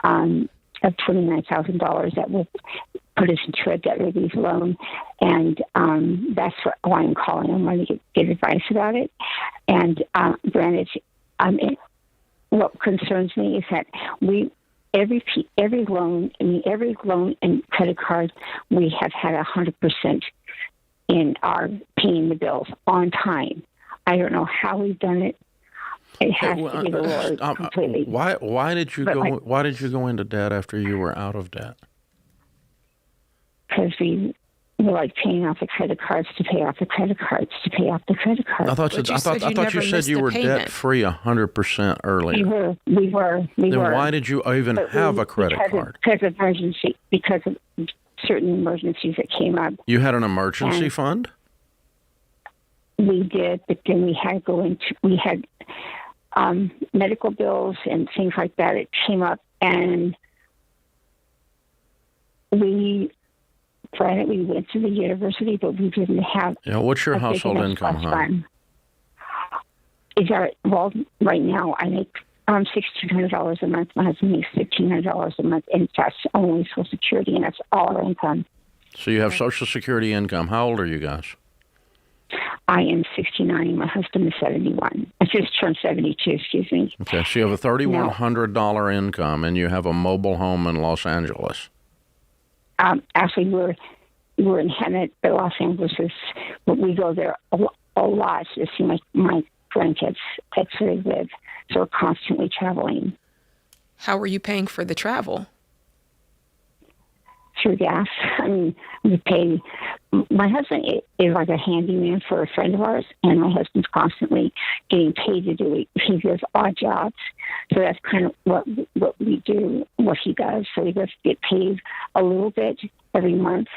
of $29,000 that will put us into a debt relief loan. And that's why I'm calling. I want to get advice about it. And granted, what concerns me is that every loan and credit card, we have had 100% in our paying the bills on time. I don't know how we've done it. It has to be the Lord completely. Why did you go into debt after you were out of debt? Because we were like paying off the credit cards to pay off the credit cards to pay off the credit cards. I thought you said you were debt free 100% earlier. We were. Then why did you even have a credit card? Because of certain emergencies that came up. You had an emergency fund? We did, but then we had medical bills and things like that. It came up, and we went to the university, but we didn't have. What's your household income, hon? Right now I make $1,600 a month. My husband makes $1,500 a month, and that's only Social Security, and that's all our income. So you have Social Security income. How old are you guys? I am 69. My husband is 71. I just turned 72, excuse me. Okay, so you have a $3,100 income, and you have a mobile home in Los Angeles. Actually, we're in Hemet, but Los Angeles is, but we go there a lot to see my grandkids. That's where they live. So we're constantly traveling. How are you paying for the travel? Through gas. I mean, we pay. My husband is like a handyman for a friend of ours, and my husband's constantly getting paid to do it. He does odd jobs, so that's kind of what we do, what he does. So he does get paid a little bit every month,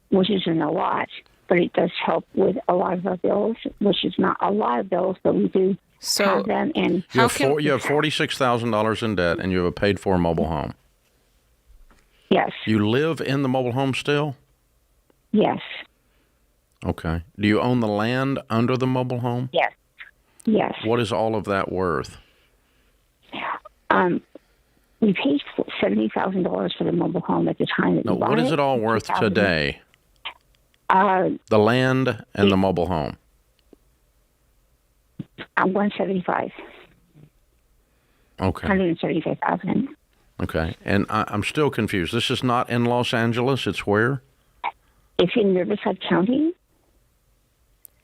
which isn't a lot, but it does help with a lot of our bills, which is not a lot of bills, but we do have them. And you have $46,000 in debt, and you have a paid-for mobile home. Yes. You live in the mobile home still? Yes. Okay. Do you own the land under the mobile home? Yes. Yes. What is all of that worth? We paid $70,000 for the mobile home at the time that we bought it. What is it all worth today? The land and the mobile home. $175,000. Okay. $175,000. Okay. And I'm still confused. This is not in Los Angeles. It's where? It's in Riverside County.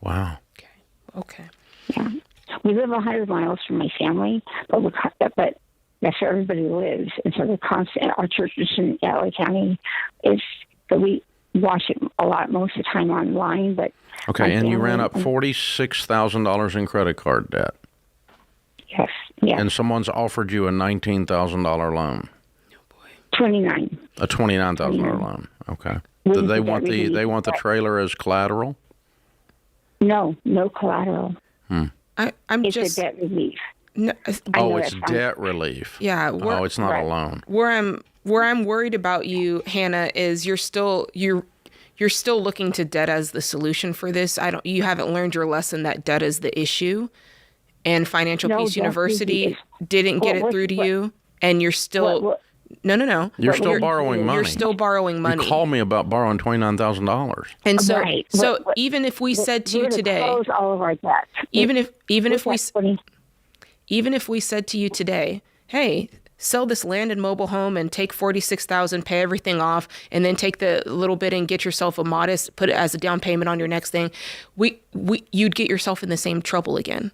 Wow. Okay. Yeah. We live 100 miles from my family, but that's where everybody lives. And so our church is in LA County. But we watch it a lot most of the time online. But okay, and you ran up $46,000 in credit card debt. Yes. Yeah. And someone's offered you a $19,000 loan. Oh boy. 29. A $29,000 loan. Okay. Do they want the trailer as collateral? No collateral. It's a debt relief. No, it's debt relief. Yeah. It's not a loan. Where I'm worried about you, Hannah, is you're still looking to debt as the solution for this. You haven't learned your lesson that debt is the issue. And Financial Peace University didn't get it through to you, and you're still no. You're still borrowing money. You're still borrowing money. You called me about borrowing $29,000. And so, right. Even if we said to you today, close all of our debts. even if we said to you today, hey, sell this land and mobile home and take $46,000, pay everything off, and then take the little bit and get yourself put it as a down payment on your next thing, you'd get yourself in the same trouble again.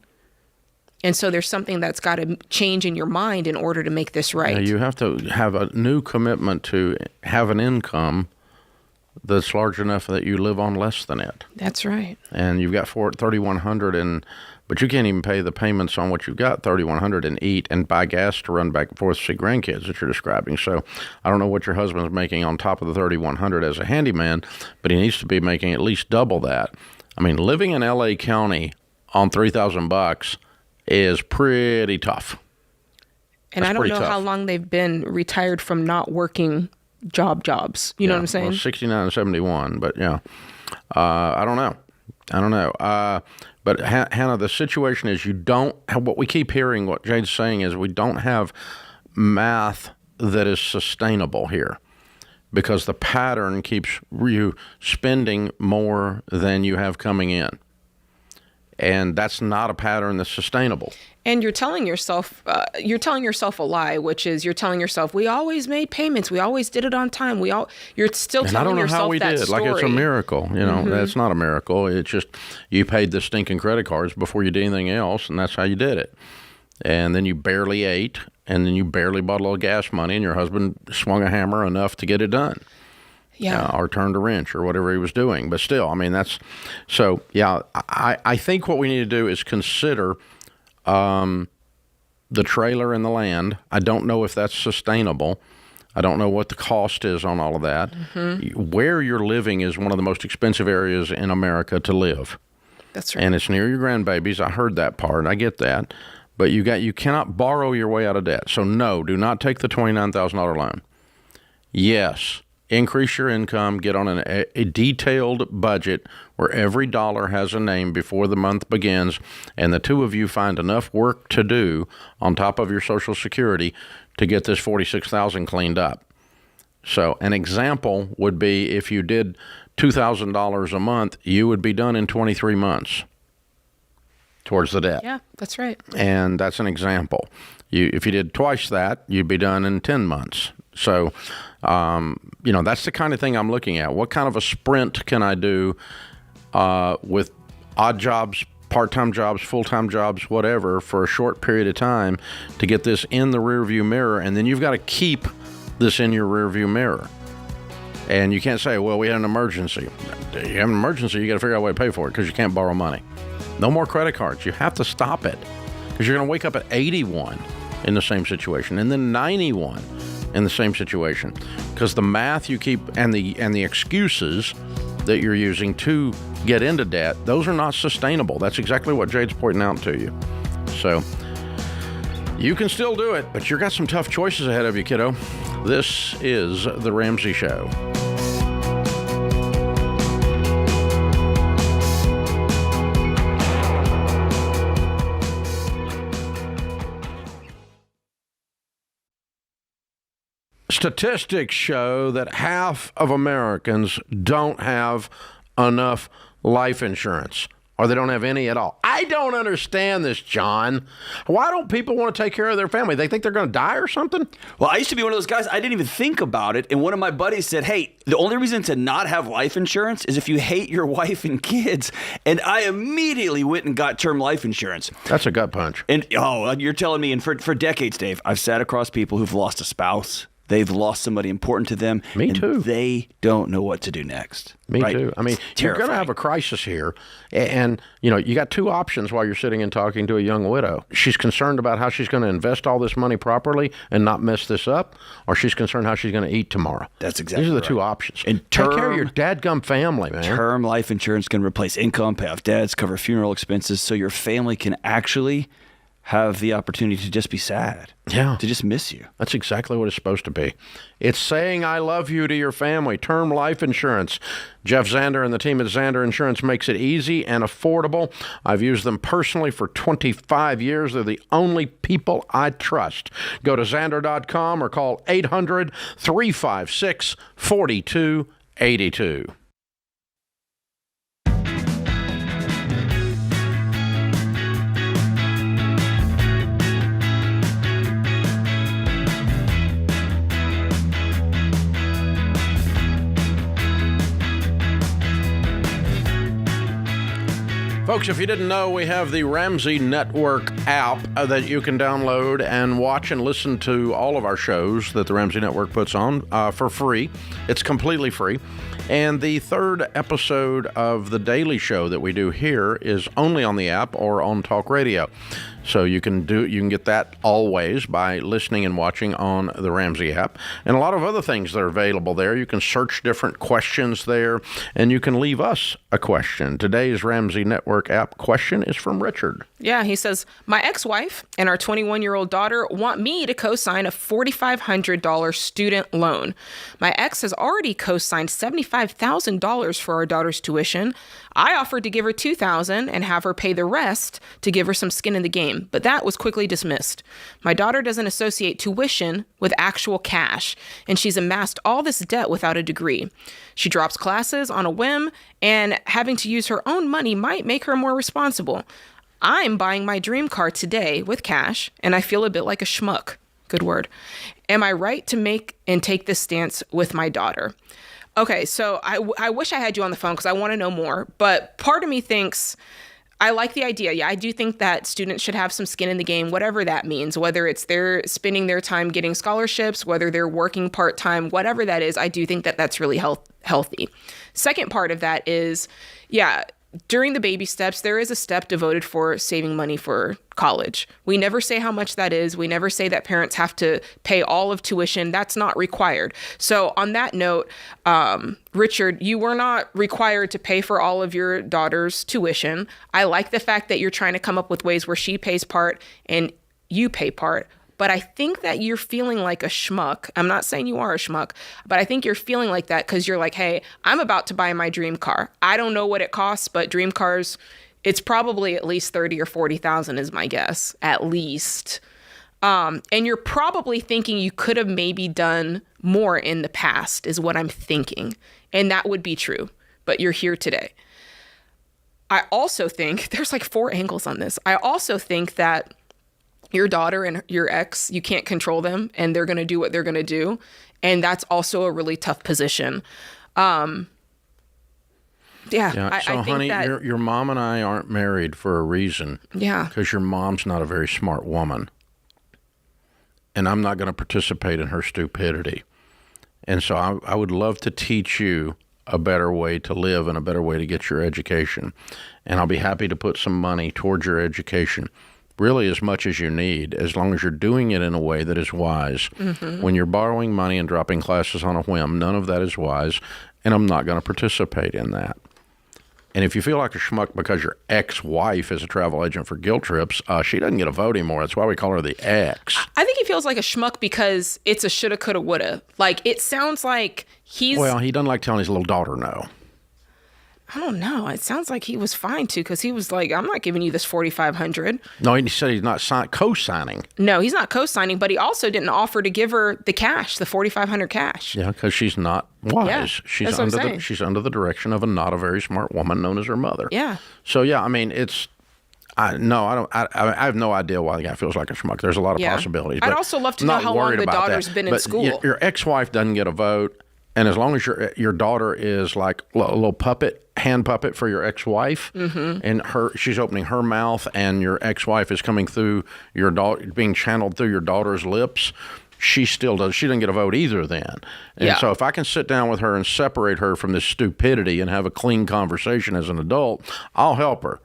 And so there's something that's got to change in your mind in order to make this right. Yeah, you have to have a new commitment to have an income that's large enough that you live on less than it. That's right. And you've got $3,100, but you can't even pay the payments on what you've got, $3,100, and eat and buy gas to run back and forth to see grandkids that you're describing. So I don't know what your husband's making on top of the $3,100 as a handyman, but he needs to be making at least double that. I mean, living in LA County on $3,000 is pretty tough. And I don't know how long they've been retired from not working jobs. You know what I'm saying? Well, 69 and 71, but yeah. I don't know. But Hannah, the situation is you don't have, what we keep hearing, what Jade's saying is we don't have math that is sustainable here because the pattern keeps you spending more than you have coming in. And that's not a pattern that's sustainable. And you're telling yourself a lie, which is you're telling yourself, we always made payments. We always did it on time. You're still telling yourself that story. I don't know how we did. Like it's a miracle. You know, that's not a miracle. It's just you paid the stinking credit cards before you did anything else, and that's how you did it. And then you barely ate, and then you barely bought a little gas money, and your husband swung a hammer enough to get it done. Yeah. Or turned a wrench or whatever he was doing. But still, I mean, that's so, yeah, I think what we need to do is consider the trailer and the land. I don't know if that's sustainable. I don't know what the cost is on all of that. Where you're living is one of the most expensive areas in America to live. That's right. And it's near your grandbabies. I heard that part. I get that. But you cannot borrow your way out of debt. So no, do not take the $29,000 loan. Yes. Increase your income, get on a detailed budget where every dollar has a name before the month begins, and the two of you find enough work to do on top of your Social Security to get this $46,000 cleaned up. So an example would be if you did $2,000 a month, you would be done in 23 months. towards the debt. Yeah, that's right. And that's an example. If you did twice that, you'd be done in 10 months. So, that's the kind of thing I'm looking at. What kind of a sprint can I do with odd jobs, part-time jobs, full-time jobs, whatever, for a short period of time to get this in the rearview mirror? And then you've got to keep this in your rearview mirror. And you can't say, well, we had an emergency. You have an emergency, you got to figure out a way to pay for it because you can't borrow money. No more credit cards. You have to stop it because you're going to wake up at 81 in the same situation and then 91 in the same situation because the math you keep and the excuses that you're using to get into debt, those are not sustainable. That's exactly what Jade's pointing out to you. So you can still do it, but you've got some tough choices ahead of you, kiddo. This is The Ramsey Show. Statistics show that half of Americans don't have enough life insurance, or they don't have any at all. I don't understand this, John. Why don't people want to take care of their family? They think they're going to die or something? Well, I used to be one of those guys, I didn't even think about it. And one of my buddies said, hey, the only reason to not have life insurance is if you hate your wife and kids. And I immediately went and got term life insurance. That's a gut punch. And, you're telling me, and for decades, Dave, I've sat across people who've lost a spouse. They've lost somebody important to them. Me too. They don't know what to do next. Me too. I mean, you're going to have a crisis here. And, you got two options while you're sitting and talking to a young widow. She's concerned about how she's going to invest all this money properly and not mess this up, or she's concerned how she's going to eat tomorrow. That's exactly These are the right. two options. And take care of your dadgum family, man. Term life insurance can replace income, pay off debts, cover funeral expenses, so your family can actually have the opportunity to just be sad. Yeah. To just miss you. That's exactly what it's supposed to be. It's saying I love you to your family. Term life insurance. Jeff Zander and the team at Zander Insurance makes it easy and affordable. I've used them personally for 25 years. They're the only people I trust. Go to Zander.com or call 800-356-4282. Folks, if you didn't know, we have the Ramsey Network app that you can download and watch and listen to all of our shows that the Ramsey Network puts on for free. It's completely free. And the third episode of The Daily Show that we do here is only on the app or on Talk Radio. So you can get that always by listening and watching on the Ramsey app. And a lot of other things that are available there. You can search different questions there, and you can leave us a question. Today's Ramsey Network app question is from Richard. Yeah, he says, my ex-wife and our 21-year-old daughter want me to co-sign a $4,500 student loan. My ex has already co-signed $75,000 for our daughter's tuition. I offered to give her $2,000 and have her pay the rest to give her some skin in the game, but that was quickly dismissed. My daughter doesn't associate tuition with actual cash, and she's amassed all this debt without a degree. She drops classes on a whim, and having to use her own money might make her more responsible. I'm buying my dream car today with cash, and I feel a bit like a schmuck. Good word. Am I right to take this stance with my daughter? Okay, so I wish I had you on the phone because I want to know more, but part of me thinks I like the idea. Yeah, I do think that students should have some skin in the game, whatever that means, whether it's they're spending their time getting scholarships, whether they're working part-time, whatever that is, I do think that that's really healthy. Second part of that is, during the baby steps, there is a step devoted for saving money for college. We never say how much that is. We never say that parents have to pay all of tuition. That's not required. So on that note, Richard, you were not required to pay for all of your daughter's tuition. I like the fact that you're trying to come up with ways where she pays part and you pay part. But I think that you're feeling like a schmuck. I'm not saying you are a schmuck, but I think you're feeling like that because you're like, hey, I'm about to buy my dream car. I don't know what it costs, but dream cars, it's probably at least 30 or 40,000 is my guess, at least. And you're probably thinking you could have maybe done more in the past is what I'm thinking. And that would be true, but you're here today. I also think there's like 4 angles on this. I also think that your daughter and your ex, you can't control them and they're going to do what they're going to do. And that's also a really tough position. I think honey, that your mom and I aren't married for a reason. Yeah. Because your mom's not a very smart woman. And I'm not going to participate in her stupidity. And so I would love to teach you a better way to live and a better way to get your education. And I'll be happy to put some money towards your education, really as much as you need, as long as you're doing it in a way that is wise. Mm-hmm. When you're borrowing money and dropping classes on a whim, none of that is wise, and I'm not going to participate in that. And if you feel like a schmuck because your ex-wife is a travel agent for guilt trips, she doesn't get a vote anymore. That's why we call her the ex. I think he feels like a schmuck because it's a shoulda, coulda, woulda. Like, it sounds like he's... Well, he doesn't like telling his little daughter no. I don't know. It sounds like he was fine to, because he was like, I'm not giving you this $4,500. No, he said he's not co-signing. No, he's not co-signing, but he also didn't offer to give her the cash, the $4,500 cash. Yeah, because she's not wise. Yeah, she's under the direction of a not a very smart woman known as her mother. Yeah. So yeah, I mean, I have no idea why the guy feels like a schmuck. There's a lot of possibilities. I'd also love to know how long the daughter's been in school. Your ex-wife doesn't get a vote. And as long as your daughter is like a little hand puppet for your ex-wife, mm-hmm. and she's opening her mouth, and your ex-wife is coming through your daughter, being channeled through your daughter's lips, she doesn't get a vote either then. And so if I can sit down with her and separate her from this stupidity and have a clean conversation as an adult, I'll help her.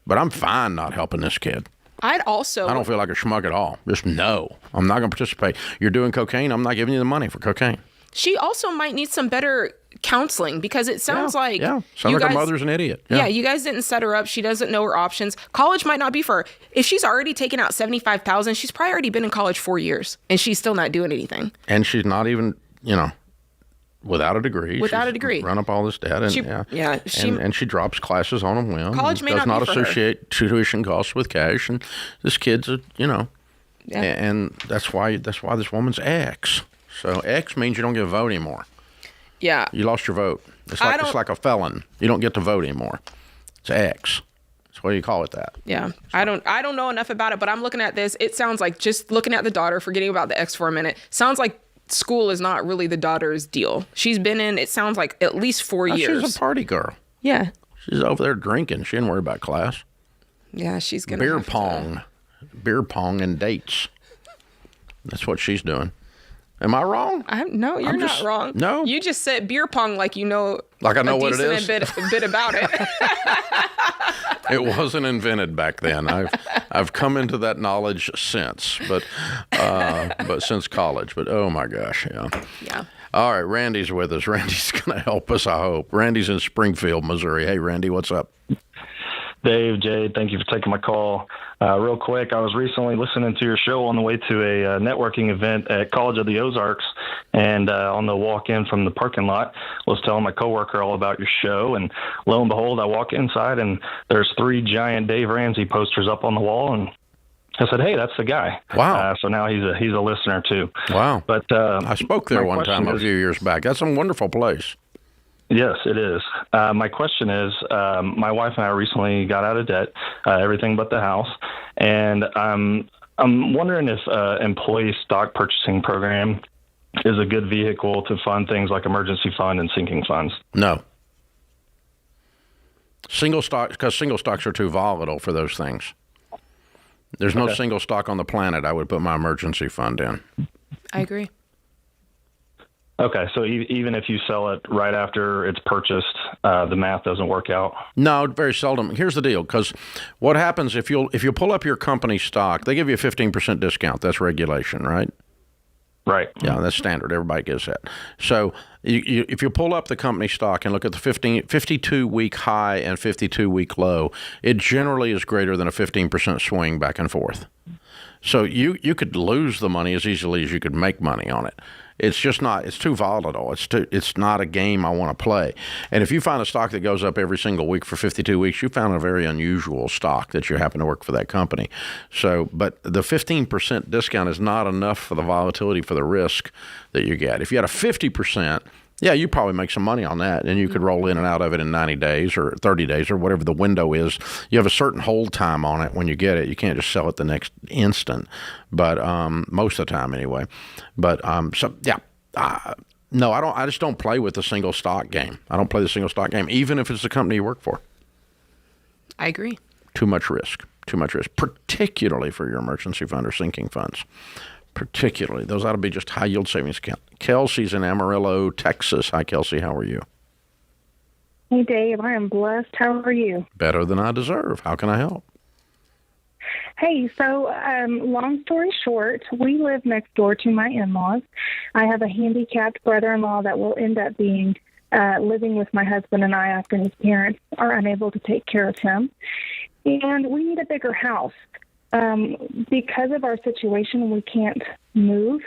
But I'm fine not helping this kid. I don't feel like a schmuck at all. Just no. I'm not going to participate. You're doing cocaine, I'm not giving you the money for cocaine. She also might need some better counseling, because it sounds like sounds like her mother's an idiot. Yeah, you guys didn't set her up. She doesn't know her options. College might not be for her. If she's already taken out $75,000, she's probably already been in college 4 years, and she's still not doing anything. And she's not even, without a degree. She's run up all this debt, and and she drops classes on a whim. College may does not be not associate tuition costs with cash, and this kid's and that's why this woman's ex. So X means you don't get a vote anymore. Yeah. You lost your vote. It's like a felon. You don't get to vote anymore. It's X. That's why you call it that. Yeah. I don't know enough about it, but I'm looking at this. It sounds like, just looking at the daughter, forgetting about the ex for a minute, sounds like school is not really the daughter's deal. She's been in, it sounds like, at least 4 years. She's a party girl. Yeah. She's over there drinking. She didn't worry about class. Yeah, she's going to Beer pong and dates. That's what she's doing. Am I wrong? No, you're not wrong. No? You just said beer pong like you know. Like I know what it is? A bit about it. It wasn't invented back then. I've come into that knowledge since, but since college. But oh my gosh, yeah. Yeah. All right, Randy's with us. Randy's going to help us, I hope. Randy's in Springfield, Missouri. Hey, Randy, what's up? Dave, Jade, thank you for taking my call. Real quick, I was recently listening to your show on the way to a networking event at College of the Ozarks, and on the walk-in from the parking lot, was telling my coworker all about your show, and lo and behold, I walk inside, and there's 3 giant Dave Ramsey posters up on the wall, and I said, "Hey, that's the guy." Wow! So now he's a listener too. Wow! But I spoke there one time a few years back. That's a wonderful place. Yes, it is. My question is, my wife and I recently got out of debt, everything but the house, and I'm wondering if employee stock purchasing program is a good vehicle to fund things like emergency fund and sinking funds. No. Single stocks, because single stocks are too volatile for those things. There's no single stock on the planet I would put my emergency fund in. I agree. Okay, so even if you sell it right after it's purchased, the math doesn't work out? No, very seldom. Here's the deal, because what happens if you pull up your company stock, they give you a 15% discount. That's regulation, right? Right. Yeah, that's standard. Everybody gets that. So if you pull up the company stock and look at the 52-week high and 52-week low, it generally is greater than a 15% swing back and forth. So you could lose the money as easily as you could make money on it. It's just not, it's too volatile. It's not a game I want to play. And if you find a stock that goes up every single week for 52 weeks, you found a very unusual stock that you happen to work for that company. So, but the 15% discount is not enough for the volatility for the risk that you get. If you had a 50% Yeah, you probably make some money on that, and you could roll in and out of it in 90 days or 30 days or whatever the window is. You have a certain hold time on it when you get it. You can't just sell it the next instant, but most of the time anyway. But no, I don't. I just don't play with the single stock game. I don't play the single stock game, even if it's the company you work for. I agree. Too much risk, particularly for your emergency fund or sinking funds. Particularly, those ought to be just high yield savings account. Kelsey's in Amarillo, Texas. Hi, Kelsey. How are you? Hey, Dave. I am blessed. How are you? Better than I deserve. How can I help? Hey, so long story short, we live next door to my in-laws. I have a handicapped brother-in-law that will end up being living with my husband and I after his parents are unable to take care of him. And we need a bigger house. Because of our situation, we can't move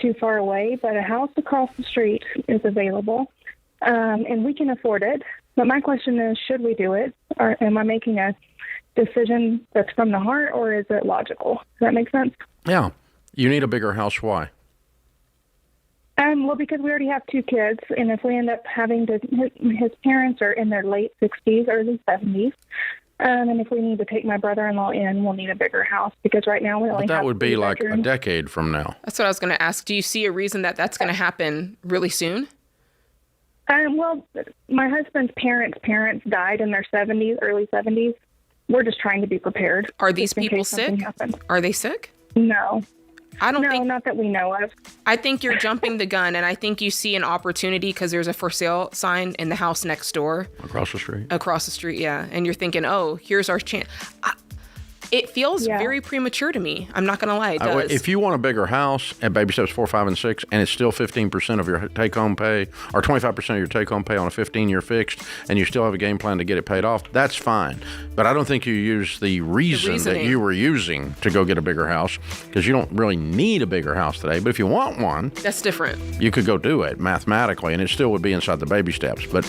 too far away, but a house across the street is available, and we can afford it. But my question is, should we do it? Or am I making a decision that's from the heart, or is it logical? Does that make sense? Yeah. You need a bigger house. Why? Well, because we already have 2 kids, and if we end up having to, his parents are in their late 60s, early 70s. And if we need to take my brother-in-law in, we'll need a bigger house because right now we only have But that would be like bedrooms. a decade from now. That's what I was going to ask. Do you see a reason that that's going to happen really soon? Well, my husband's parents died in their 70s, early 70s. We're just trying to be prepared. Are these just in people case something sick? happens. Are they sick? No. I don't No, think. not that we know of. I think you're jumping the gun, and I think you see an opportunity because there's a for sale sign in the house next door. Across the street. Across the street, yeah. And you're thinking, oh, here's our chance. It feels very premature to me. I'm not going to lie, it does. If you want a bigger house at baby steps 4, 5, and 6, and it's still 15% of your take-home pay, or 25% of your take-home pay on a 15-year fixed, and you still have a game plan to get it paid off, that's fine. But I don't think you use the reason that you were using to go get a bigger house, because you don't really need a bigger house today. But if you want one, that's different. You could go do it mathematically, and it still would be inside the baby steps. But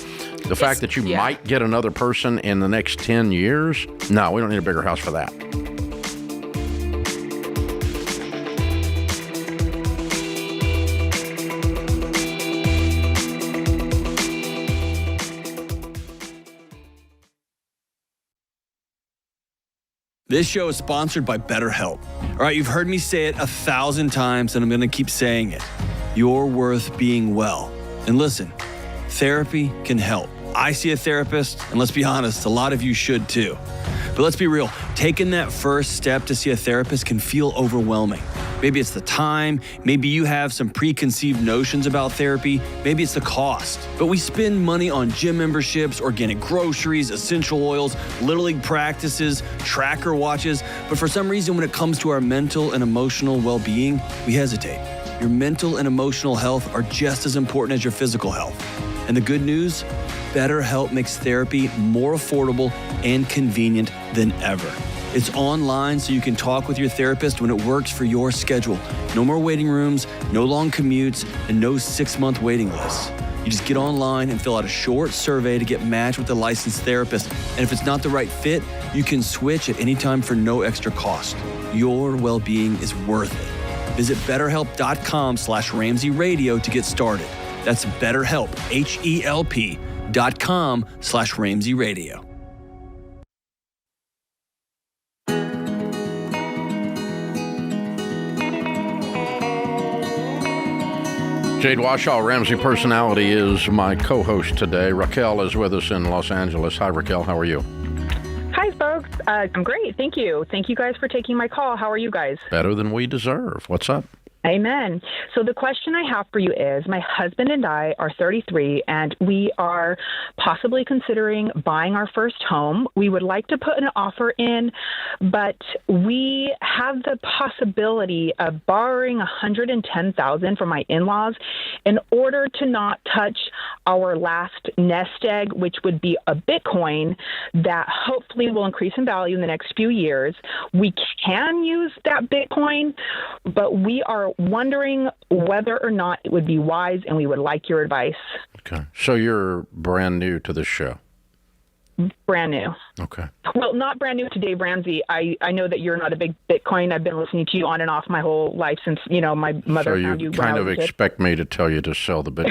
the fact that you might get another person in the next 10 years, no, we don't need a bigger house for that. This show is sponsored by BetterHelp. All right, you've heard me say it 1,000 times, and I'm going to keep saying it. You're worth being well. And listen, therapy can help. I see a therapist, and let's be honest, a lot of you should too. But let's be real, taking that first step to see a therapist can feel overwhelming. Maybe it's the time, maybe you have some preconceived notions about therapy, maybe it's the cost. But we spend money on gym memberships, organic groceries, essential oils, Little League practices, tracker watches, but for some reason when it comes to our mental and emotional well-being, we hesitate. Your mental and emotional health are just as important as your physical health. And the good news? BetterHelp makes therapy more affordable and convenient than ever. It's online so you can talk with your therapist when it works for your schedule. No more waiting rooms, no long commutes, and no 6-month waiting lists. You just get online and fill out a short survey to get matched with a licensed therapist. And if it's not the right fit, you can switch at any time for no extra cost. Your well-being is worth it. Visit BetterHelp.com/Ramsey Radio to get started. That's BetterHelp, HELP.com/Ramsey Radio. Jade Warshaw, Ramsey Personality, is my co-host today. Raquel is with us in Los Angeles. Hi, Raquel. How are you? Hi, folks. I'm great. Thank you. Thank you guys for taking my call. How are you guys? Better than we deserve. What's up? Amen. So the question I have for you is, my husband and I are 33, and we are possibly considering buying our first home. We would like to put an offer in, but we have the possibility of borrowing $110,000 from my in-laws in order to not touch our last nest egg, which would be a Bitcoin that hopefully will increase in value in the next few years. We can use that Bitcoin, but we are wondering whether or not it would be wise, and we would like your advice. Okay. So you're brand new to the show. Brand new. Okay. Well, not brand new to Dave Ramsey. I know that you're not a big Bitcoin. I've been listening to you on and off my whole life since, my mother So found you. you when kind I of was a kid. expect me to tell you to sell the Bitcoin.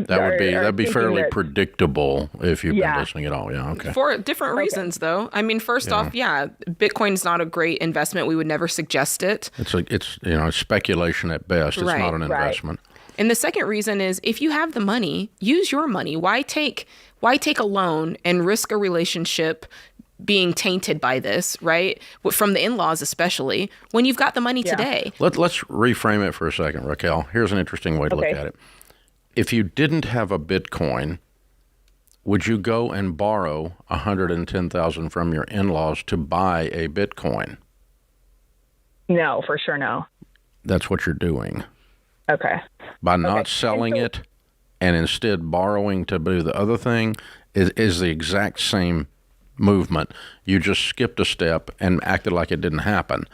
That'd be fairly predictable if you've been listening at all. Yeah. Okay. For different reasons, though. I mean, first off, Bitcoin's not a great investment. We would never suggest it. It's speculation at best. It's not an investment. And the second reason is if you have the money, use your money. Why take a loan and risk a relationship being tainted by this, right? From the in-laws especially, when you've got the money today. Let's reframe it for a second, Raquel. Here's an interesting way to look at it. If you didn't have a Bitcoin, would you go and borrow $110,000 from your in-laws to buy a Bitcoin? No, for sure no. That's what you're doing. Okay. By not selling it and instead borrowing to do the other thing is the exact same movement. You just skipped a step and acted like it didn't happen.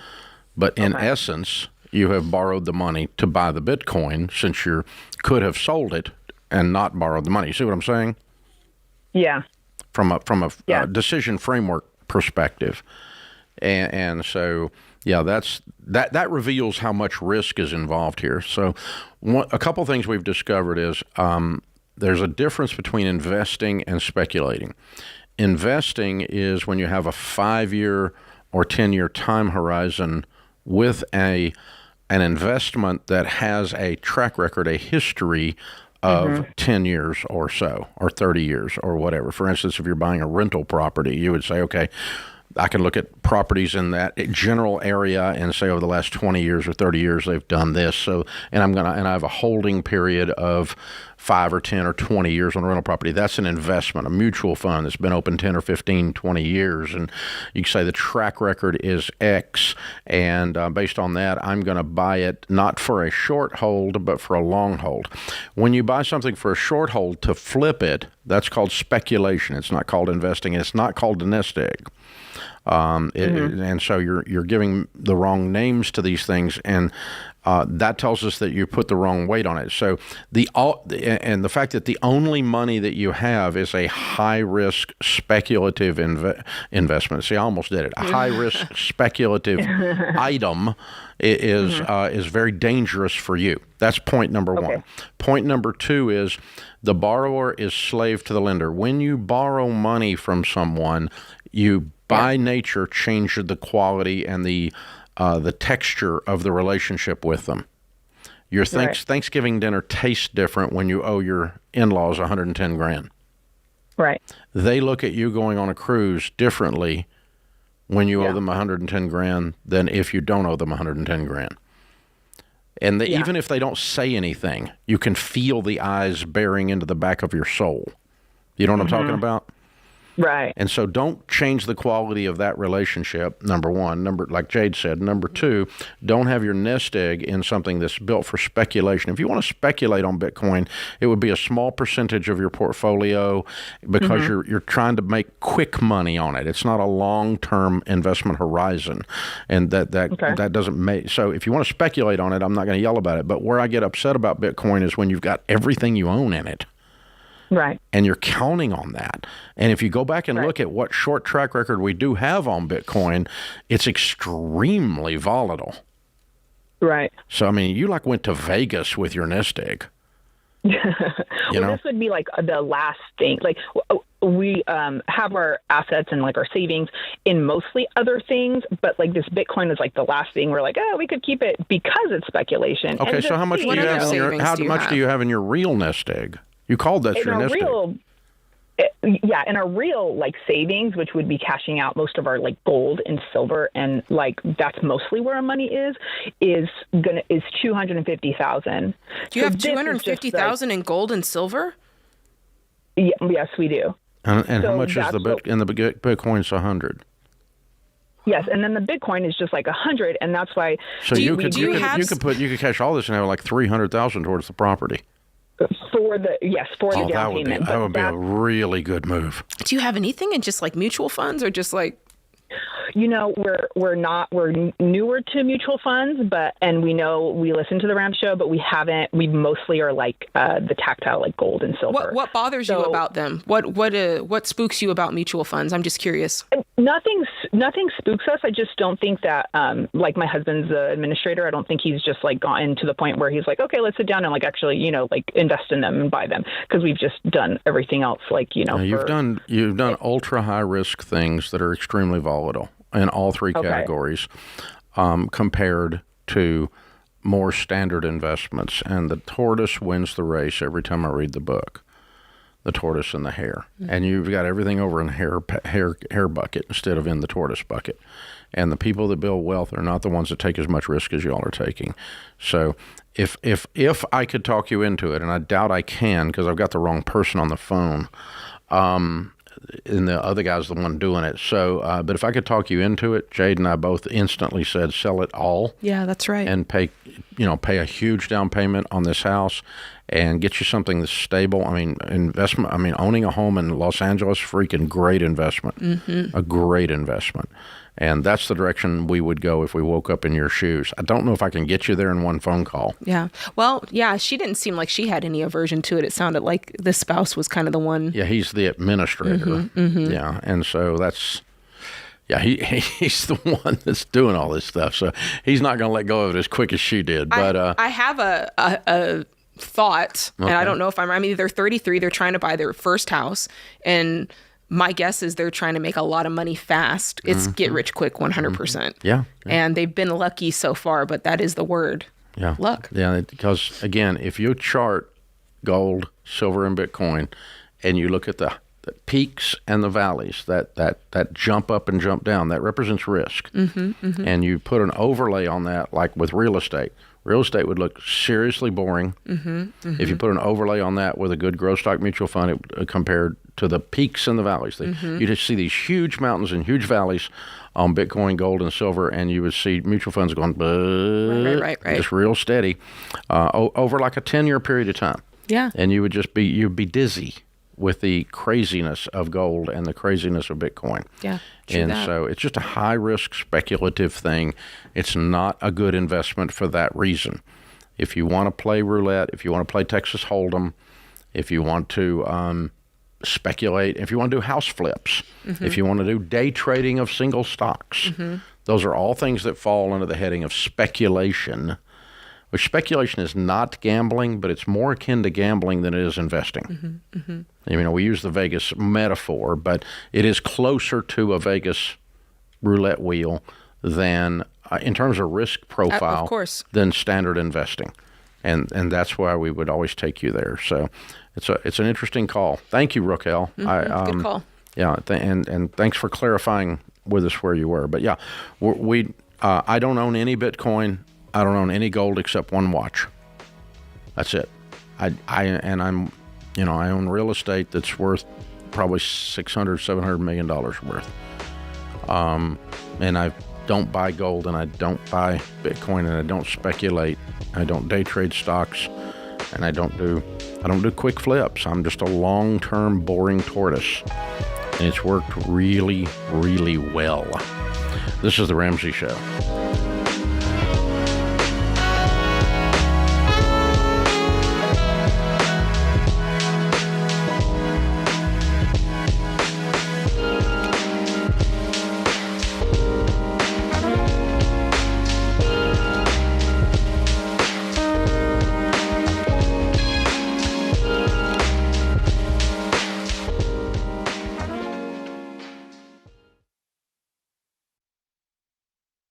But in essence, you have borrowed the money to buy the Bitcoin since you could have sold it and not borrowed the money. You see what I'm saying? Yeah. From a decision framework perspective. And so, that reveals how much risk is involved here. So a couple things we've discovered is there's a difference between investing and speculating. Investing is when you have a 5-year or 10-year time horizon with an investment that has a track record, a history of 10 years or so, or 30 years or whatever. For instance, if you're buying a rental property, you would say, okay, I can look at properties in that general area and say over the last 20 years or 30 years they've done this. So, and I have a holding period of 5 or 10 or 20 years on a rental property. That's an investment, a mutual fund that's been open 10 or 15, 20 years. And you can say the track record is X. And based on that, I'm going to buy it not for a short hold, but for a long hold. When you buy something for a short hold to flip it, that's called speculation. It's not called investing. It's not called a nest egg. And so you're giving the wrong names to these things, and that tells us that you put the wrong weight on it. So the fact that the only money that you have is a high risk speculative investment. See, I almost did it. A high risk speculative item is very dangerous for you. That's point number one. Point number two is the borrower is slave to the lender. When you borrow money from someone, you by nature change the quality and the texture of the relationship with them. Your Thanksgiving dinner tastes different when you owe your in-laws $110,000. Right. They look at you going on a cruise differently when you owe them $110,000 than if you don't owe them $110,000. And even if they don't say anything, you can feel the eyes bearing into the back of your soul. You know what I'm talking about? Right. And so don't change the quality of that relationship, number one. Like Jade said. Number two, don't have your nest egg in something that's built for speculation. If you want to speculate on Bitcoin, it would be a small percentage of your portfolio because you're trying to make quick money on it. It's not a long-term investment horizon. And that doesn't make... So if you want to speculate on it, I'm not going to yell about it. But where I get upset about Bitcoin is when you've got everything you own in it. Right. And you're counting on that. And if you go back and look at what short track record we do have on Bitcoin, it's extremely volatile. Right. So, I mean, you went to Vegas with your nest egg. This would be like the last thing. Like we have our assets and our savings in mostly other things, but this Bitcoin is the last thing. We're we could keep it because it's speculation. Okay, so how much do you have in your real nest egg? You called that your nest egg. In our real savings, which would be cashing out most of our gold and silver, and that's mostly where our money is $250,000. Do you have $250,000 in gold and silver? Yes, we do. And how much is the Bitcoin's 100? Yes, and then the Bitcoin is just 100, and that's why. So you could cash all this and have $300,000 towards the property. For the down payment. That would be a really good move. Do you have anything in just mutual funds or just we're newer to mutual funds, and we know we listen to the Ram show, but we mostly are like the tactile, like gold and silver. What bothers you about them? What spooks you about mutual funds? I'm just curious. Nothing spooks us. I just don't think that, like my husband's the administrator. I don't think he's just like gotten to the point where he's like, okay, let's sit down and like actually, like invest in them and buy them, because we've just done everything else. Like, you've done ultra high risk things that are extremely volatile in all three categories, compared to more standard investments. And the tortoise wins the race every time I read the book. The tortoise and the hare. Mm-hmm. And you've got everything over in hare bucket instead of in the tortoise bucket. And the people that build wealth are not the ones that take as much risk as y'all are taking. So if I could talk you into it, and I doubt I can because I've got the wrong person on the phone, and the other guy's the one doing it. So, but if I could talk you into it, Jade and I both instantly said, sell it all. Yeah, that's right. And pay a huge down payment on this house and get you something that's stable. Owning a home in Los Angeles, freaking great investment. Mm-hmm. A great investment. And that's the direction we would go if we woke up in your shoes. I don't know if I can get you there in one phone call. Yeah. Well, yeah, she didn't seem like she had any aversion to it. It sounded like the spouse was kind of the one. Yeah, he's the administrator. Mm-hmm, mm-hmm. Yeah, and so that's... Yeah, he's the one that's doing all this stuff. So he's not going to let go of it as quick as she did. But I have a thought, and I don't know if they're 33. They're trying to buy their first house, and my guess is they're trying to make a lot of money fast. It's get rich quick, 100%. Mm-hmm. Yeah. And they've been lucky so far, but that is the word. Yeah. Luck. Yeah, because again, if you chart gold, silver, and Bitcoin, and you look at the peaks and the valleys, that jump up and jump down, that represents risk. Mm-hmm, mm-hmm. And you put an overlay on that, like with real estate. Real estate would look seriously boring. Mm-hmm, mm-hmm. If you put an overlay on that with a good growth stock mutual fund, compared to the peaks and the valleys. You just see these huge mountains and huge valleys on Bitcoin, gold, and silver, and you would see mutual funds going, right. just real steady, over like a 10-year period of time. Yeah. And you'd be dizzy with the craziness of gold and the craziness of Bitcoin. Yeah. And so it's just a high-risk speculative thing. It's not a good investment for that reason. If you want to play roulette, if you want to play Texas Hold'em, if you want to speculate, if you want to do house flips, if you want to do day trading of single stocks, those are all things that fall under the heading of speculation, which speculation is not gambling, but it's more akin to gambling than it is investing. We use the Vegas metaphor, but it is closer to a Vegas roulette wheel than, in terms of risk profile, of course, than standard investing. And that's why we would always take you there. So it's an interesting call. Thank you, Raquel. Good call. Yeah, and thanks for clarifying with us where you were. But yeah, I don't own any Bitcoin. I don't own any gold except one watch. That's it. I own real estate that's worth probably $600-700 million worth. And I don't buy gold, and I don't buy Bitcoin, and I don't speculate. I don't day trade stocks, and I don't do quick flips. I'm just a long-term boring tortoise, and it's worked really, really well. This is The Ramsey Show.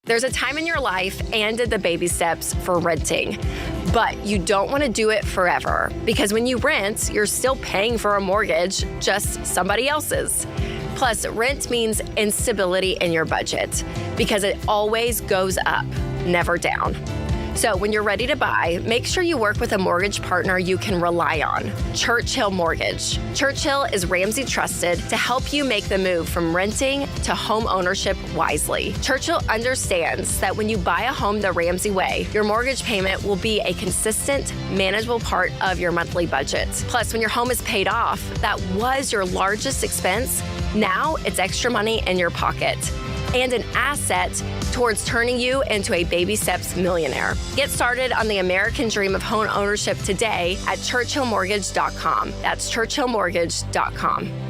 There's a time in your life and the baby steps for renting, but you don't want to do it forever, because when you rent, you're still paying for a mortgage, just somebody else's. Plus, rent means instability in your budget, because it always goes up, never down. So when you're ready to buy, make sure you work with a mortgage partner you can rely on. Churchill Mortgage. Churchill is Ramsey trusted to help you make the move from renting to home ownership wisely. Churchill understands that when you buy a home the Ramsey way, your mortgage payment will be a consistent, manageable part of your monthly budget. Plus, when your home is paid off, that was your largest expense. Now it's extra money in your pocket. and an asset towards turning you into a baby steps millionaire. Get started on the American dream of home ownership today at churchillmortgage.com. That's churchillmortgage.com.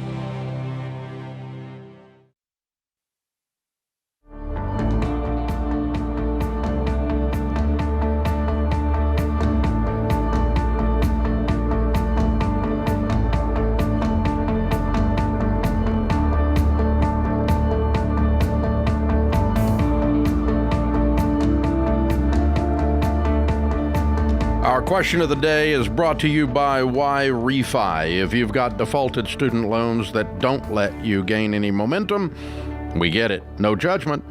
Our question of the day is brought to you by Why Refi. If you've got defaulted student loans that don't let you gain any momentum, we get it. No judgment,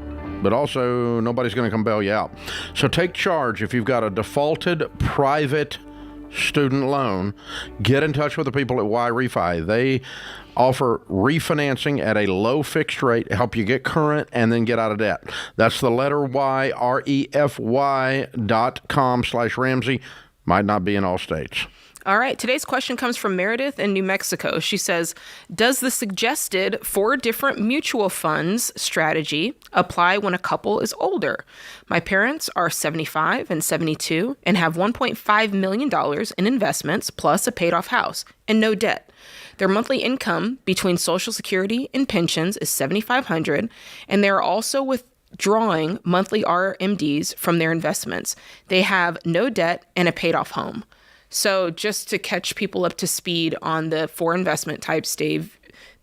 but also nobody's going to come bail you out. So take charge. If you've got a defaulted private student loan, get in touch with the people at Why Refi. They offer refinancing at a low fixed rate, help you get current and then get out of debt. That's the letter Y, REFY.com/Ramsey. Might not be in all states. All right. Today's question comes from Meredith in New Mexico. She says, does the suggested 4 different mutual funds strategy apply when a couple is older? My parents are 75 and 72 and have $1.5 million in investments plus a paid off house and no debt. Their monthly income between Social Security and pensions is $7,500, and they are also withdrawing monthly RMDs from their investments. They have no debt and a paid off home. So just to catch people up to speed on the 4 investment types, Dave,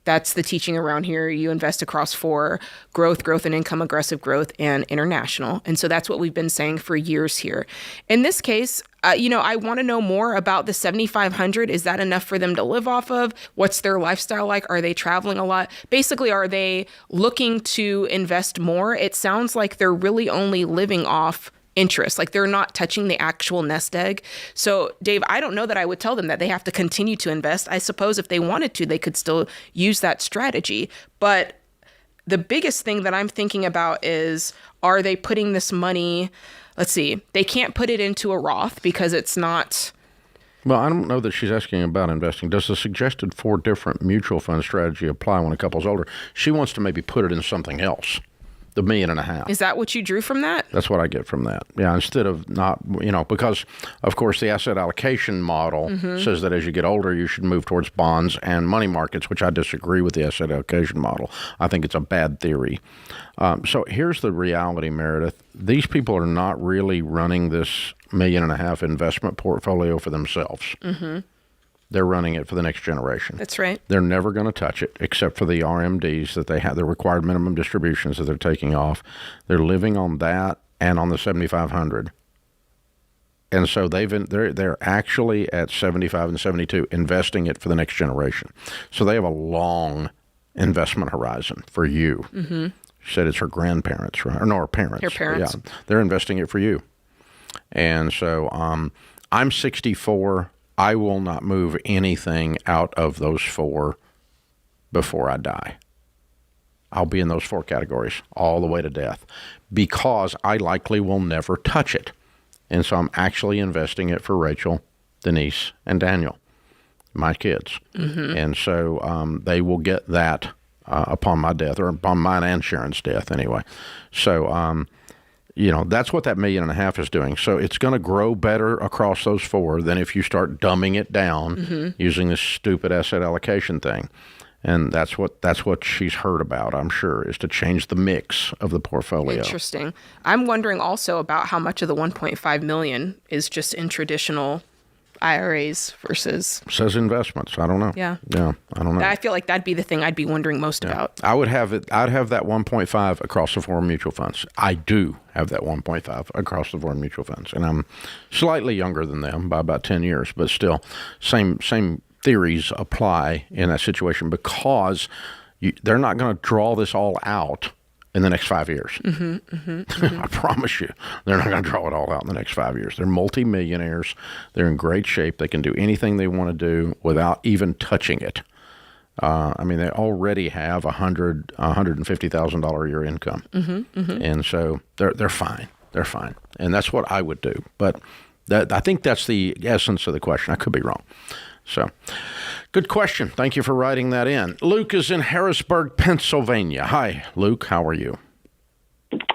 that's the teaching around here. You invest across 4: growth and income, aggressive growth, and international. And so that's what we've been saying for years here. In this case, I want to know more about the $7,500. Is that enough for them to live off of? What's their lifestyle like? Are they traveling a lot? Basically, are they looking to invest more? It sounds like they're really only living off interest. Like they're not touching the actual nest egg. So Dave, I don't know that I would tell them that they have to continue to invest. I suppose if they wanted to, they could still use that strategy. But the biggest thing that I'm thinking about is, are they putting this money, let's see, they can't put it into a Roth because it's not. Well, I don't know that she's asking about investing. Does the suggested 4 different mutual fund strategy apply when a couple's older? She wants to maybe put it in something else. The $1.5 million. Is that what you drew from that? That's what I get from that. Yeah, instead of not, because, of course, the asset allocation model says that as you get older, you should move towards bonds and money markets, which I disagree with the asset allocation model. I think it's a bad theory. So here's the reality, Meredith. These people are not really running this $1.5 million investment portfolio for themselves. Mm-hmm. They're running it for the next generation. That's right. They're never going to touch it except for the RMDs that they have, the required minimum distributions that they're taking off. They're living on that and on the $7,500. And so they're actually at 75 and 72 investing it for the next generation. So they have a long investment horizon for you. Mm-hmm. She said it's her grandparents, right? Or no, her parents. Her parents. Yeah, they're investing it for you. And so I'm 64. I will not move anything out of those 4 before I die. I'll be in those 4 categories all the way to death because I likely will never touch it. And so I'm actually investing it for Rachel, Denise, and Daniel, my kids. Mm-hmm. And so they will get that upon my death, or upon mine and Sharon's death anyway. So, that's what that $1.5 million is doing. So it's going to grow better across those 4 than if you start dumbing it down using this stupid asset allocation thing. And that's what she's heard about, I'm sure, is to change the mix of the portfolio. Interesting. I'm wondering also about how much of the $1.5 million is just in traditional IRAs versus. Says investments. I don't know. Yeah. Yeah. I don't know. I feel like that'd be the thing I'd be wondering most about. I'd have that 1.5 across the 4 mutual funds. I do have that 1.5 across the 4 mutual funds. And I'm slightly younger than them by about 10 years, but still same theories apply in that situation because they're not going to draw this all out in the next 5 years. I promise you, they're not going to draw it all out in the next 5 years. They're multimillionaires. They're in great shape. They can do anything they want to do without even touching it. They already have $150,000 a year income, and so they're fine. They're fine, and that's what I would do. But I think that's the essence of the question. I could be wrong. So, good question. Thank you for writing that in. Luke is in Harrisburg, Pennsylvania. Hi, Luke. How are you?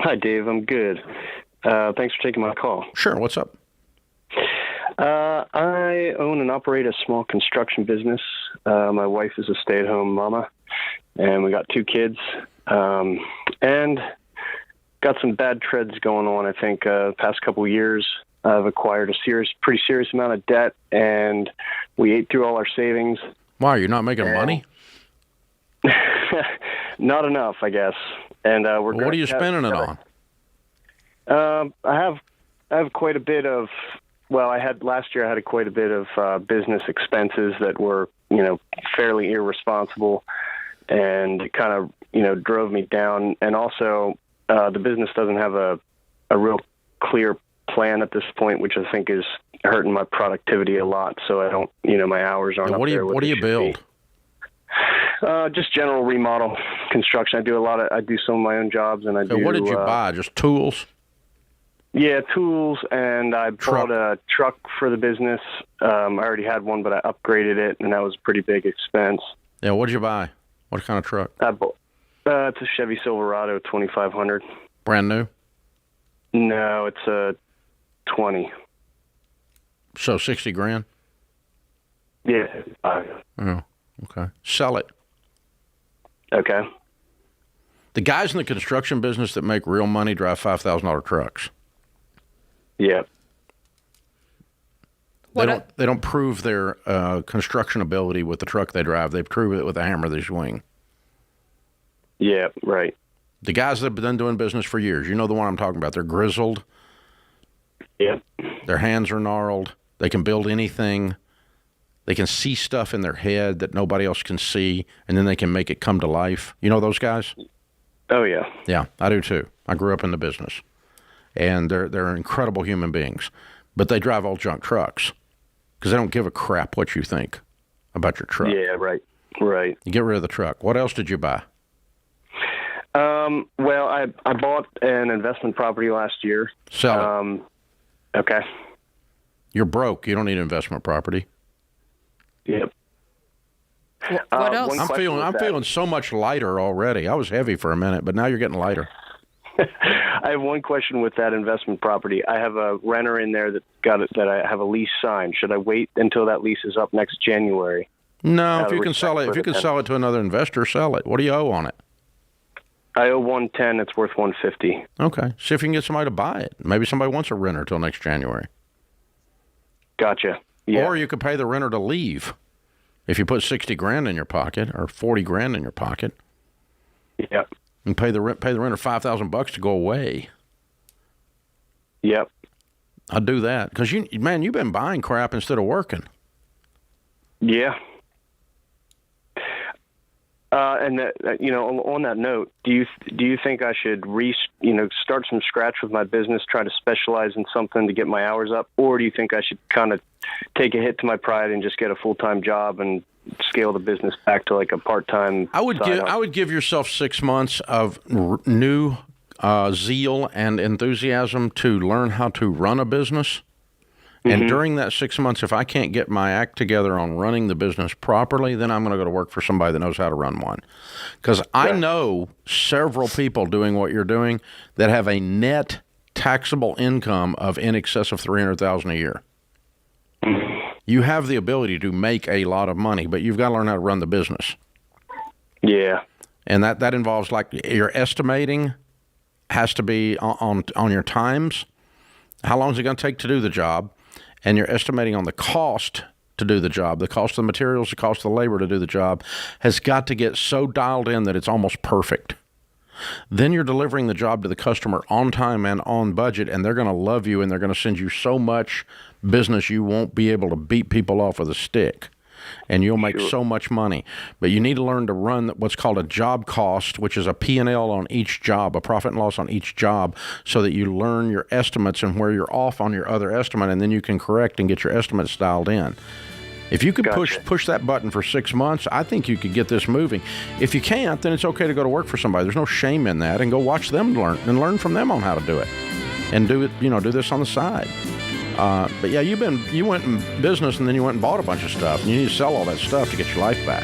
Hi, Dave. I'm good. Thanks for taking my call. Sure. What's up? I own and operate a small construction business. My wife is a stay-at-home mama, and we got 2 kids, and got some bad treads going on. I think past couple of years, I've acquired a pretty serious amount of debt, and we ate through all our savings. Why, you're not making money? Not enough, I guess. And what are you spending it on? I have quite a bit of. Well, last year I had quite a bit of business expenses that were, fairly irresponsible, and it kind of, drove me down. And also, the business doesn't have a real clear plan at this point, which I think is hurting my productivity a lot. So I don't, my hours aren't. What do you build? Just general remodel construction. I do some of my own jobs, and I do. What did you buy? Just tools? Yeah, tools, and I bought a truck for the business. I already had one, but I upgraded it, and that was a pretty big expense. Yeah, what did you buy? What kind of truck? It's a Chevy Silverado 2500. Brand new? No, it's a 20. So $60,000? Yeah. Oh, okay. Sell it. Okay. The guys in the construction business that make real money drive $5,000 trucks. Yeah. They don't prove their construction ability with the truck they drive. They prove it with the hammer they swing. Yeah, right. The guys that have been doing business for years, you know the one I'm talking about. They're grizzled. Yeah. Their hands are gnarled. They can build anything. They can see stuff in their head that nobody else can see, and then they can make it come to life. You know those guys? Oh, yeah. Yeah, I do too. I grew up in the business. And they're incredible human beings. But they drive old junk trucks because they don't give a crap what you think about your truck. Yeah, right. Right. You get rid of the truck. What else did you buy? Well, I bought an investment property last year. Sell it. Okay. You're broke. You don't need investment property. Yep. What else? I'm feeling so much lighter already. I was heavy for a minute, but now you're getting lighter. I have one question with that investment property. I have a renter in there that I have a lease signed. Should I wait until that lease is up next January? No, if you can sell it to another investor, sell it. What do you owe on it? I owe $110. It's worth $150. Okay. See if you can get somebody to buy it. Maybe somebody wants a renter till next January. Gotcha. Yeah. Or you could pay the renter to leave. If you put $60,000 in your pocket or $40,000 in your pocket. Yep. And pay the renter $5,000 to go away. Yep. I'd do that because you've been buying crap instead of working. Yeah. And on that note, do you think I should start from scratch with my business, try to specialize in something to get my hours up, or do you think I should kind of take a hit to my pride and just get a full-time job and scale the business back to like a part-time? I would give yourself 6 months of new zeal and enthusiasm to learn how to run a business. And during that 6 months, if I can't get my act together on running the business properly, then I'm going to go to work for somebody that knows how to run one. Because I know several people doing what you're doing that have a net taxable income of in excess of $300,000 a year. You have the ability to make a lot of money, but you've got to learn how to run the business. Yeah. And that involves, like, your estimating has to be on your times. How long is it going to take to do the job? And you're estimating on the cost to do the job. The cost of the materials, the cost of the labor to do the job has got to get so dialed in that it's almost perfect. Then you're delivering the job to the customer on time and on budget, and they're going to love you, and they're going to send you so much business you won't be able to beat people off with a stick. And you'll make so much money. But you need to learn to run what's called a job cost, which is a P&L on each job, a profit and loss on each job, so that you learn your estimates and where you're off on your other estimate, and then you can correct and get your estimates dialed in. If you could push that button for 6 months, I think you could get this moving. If you can't, then it's okay to go to work for somebody. There's no shame in that, and go watch them learn from them on how to do it, and do this on the side. But yeah, you went in business and then you went and bought a bunch of stuff. And you need to sell all that stuff to get your life back.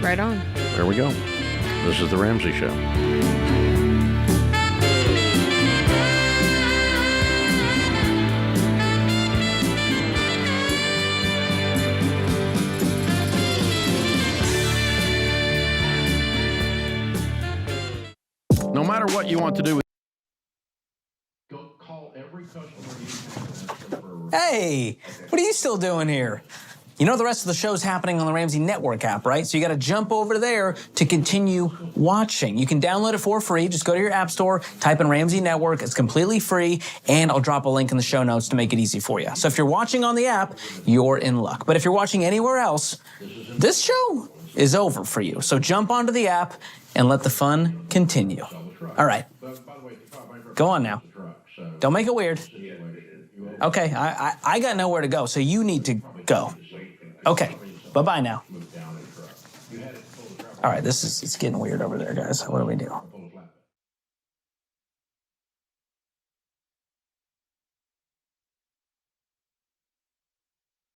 Right on. There we go. This is the Ramsey Show. matter what you want to do with Hey, what are you still doing here? You know the rest of the show's happening on the Ramsey Network app, right? So you got to jump over there to continue watching. You can download it for free. Just go to your app store, type in Ramsey Network. It's completely free, and I'll drop a link in the show notes to make it easy for you. So if you're watching on the app, you're in luck. But if you're watching anywhere else, this show is over for you. So jump onto the app and let the fun continue. All right. Go on now. Don't make it weird. Okay, I got nowhere to go, so you need to go. Okay, bye-bye now. All right, it's getting weird over there, guys. What do we do?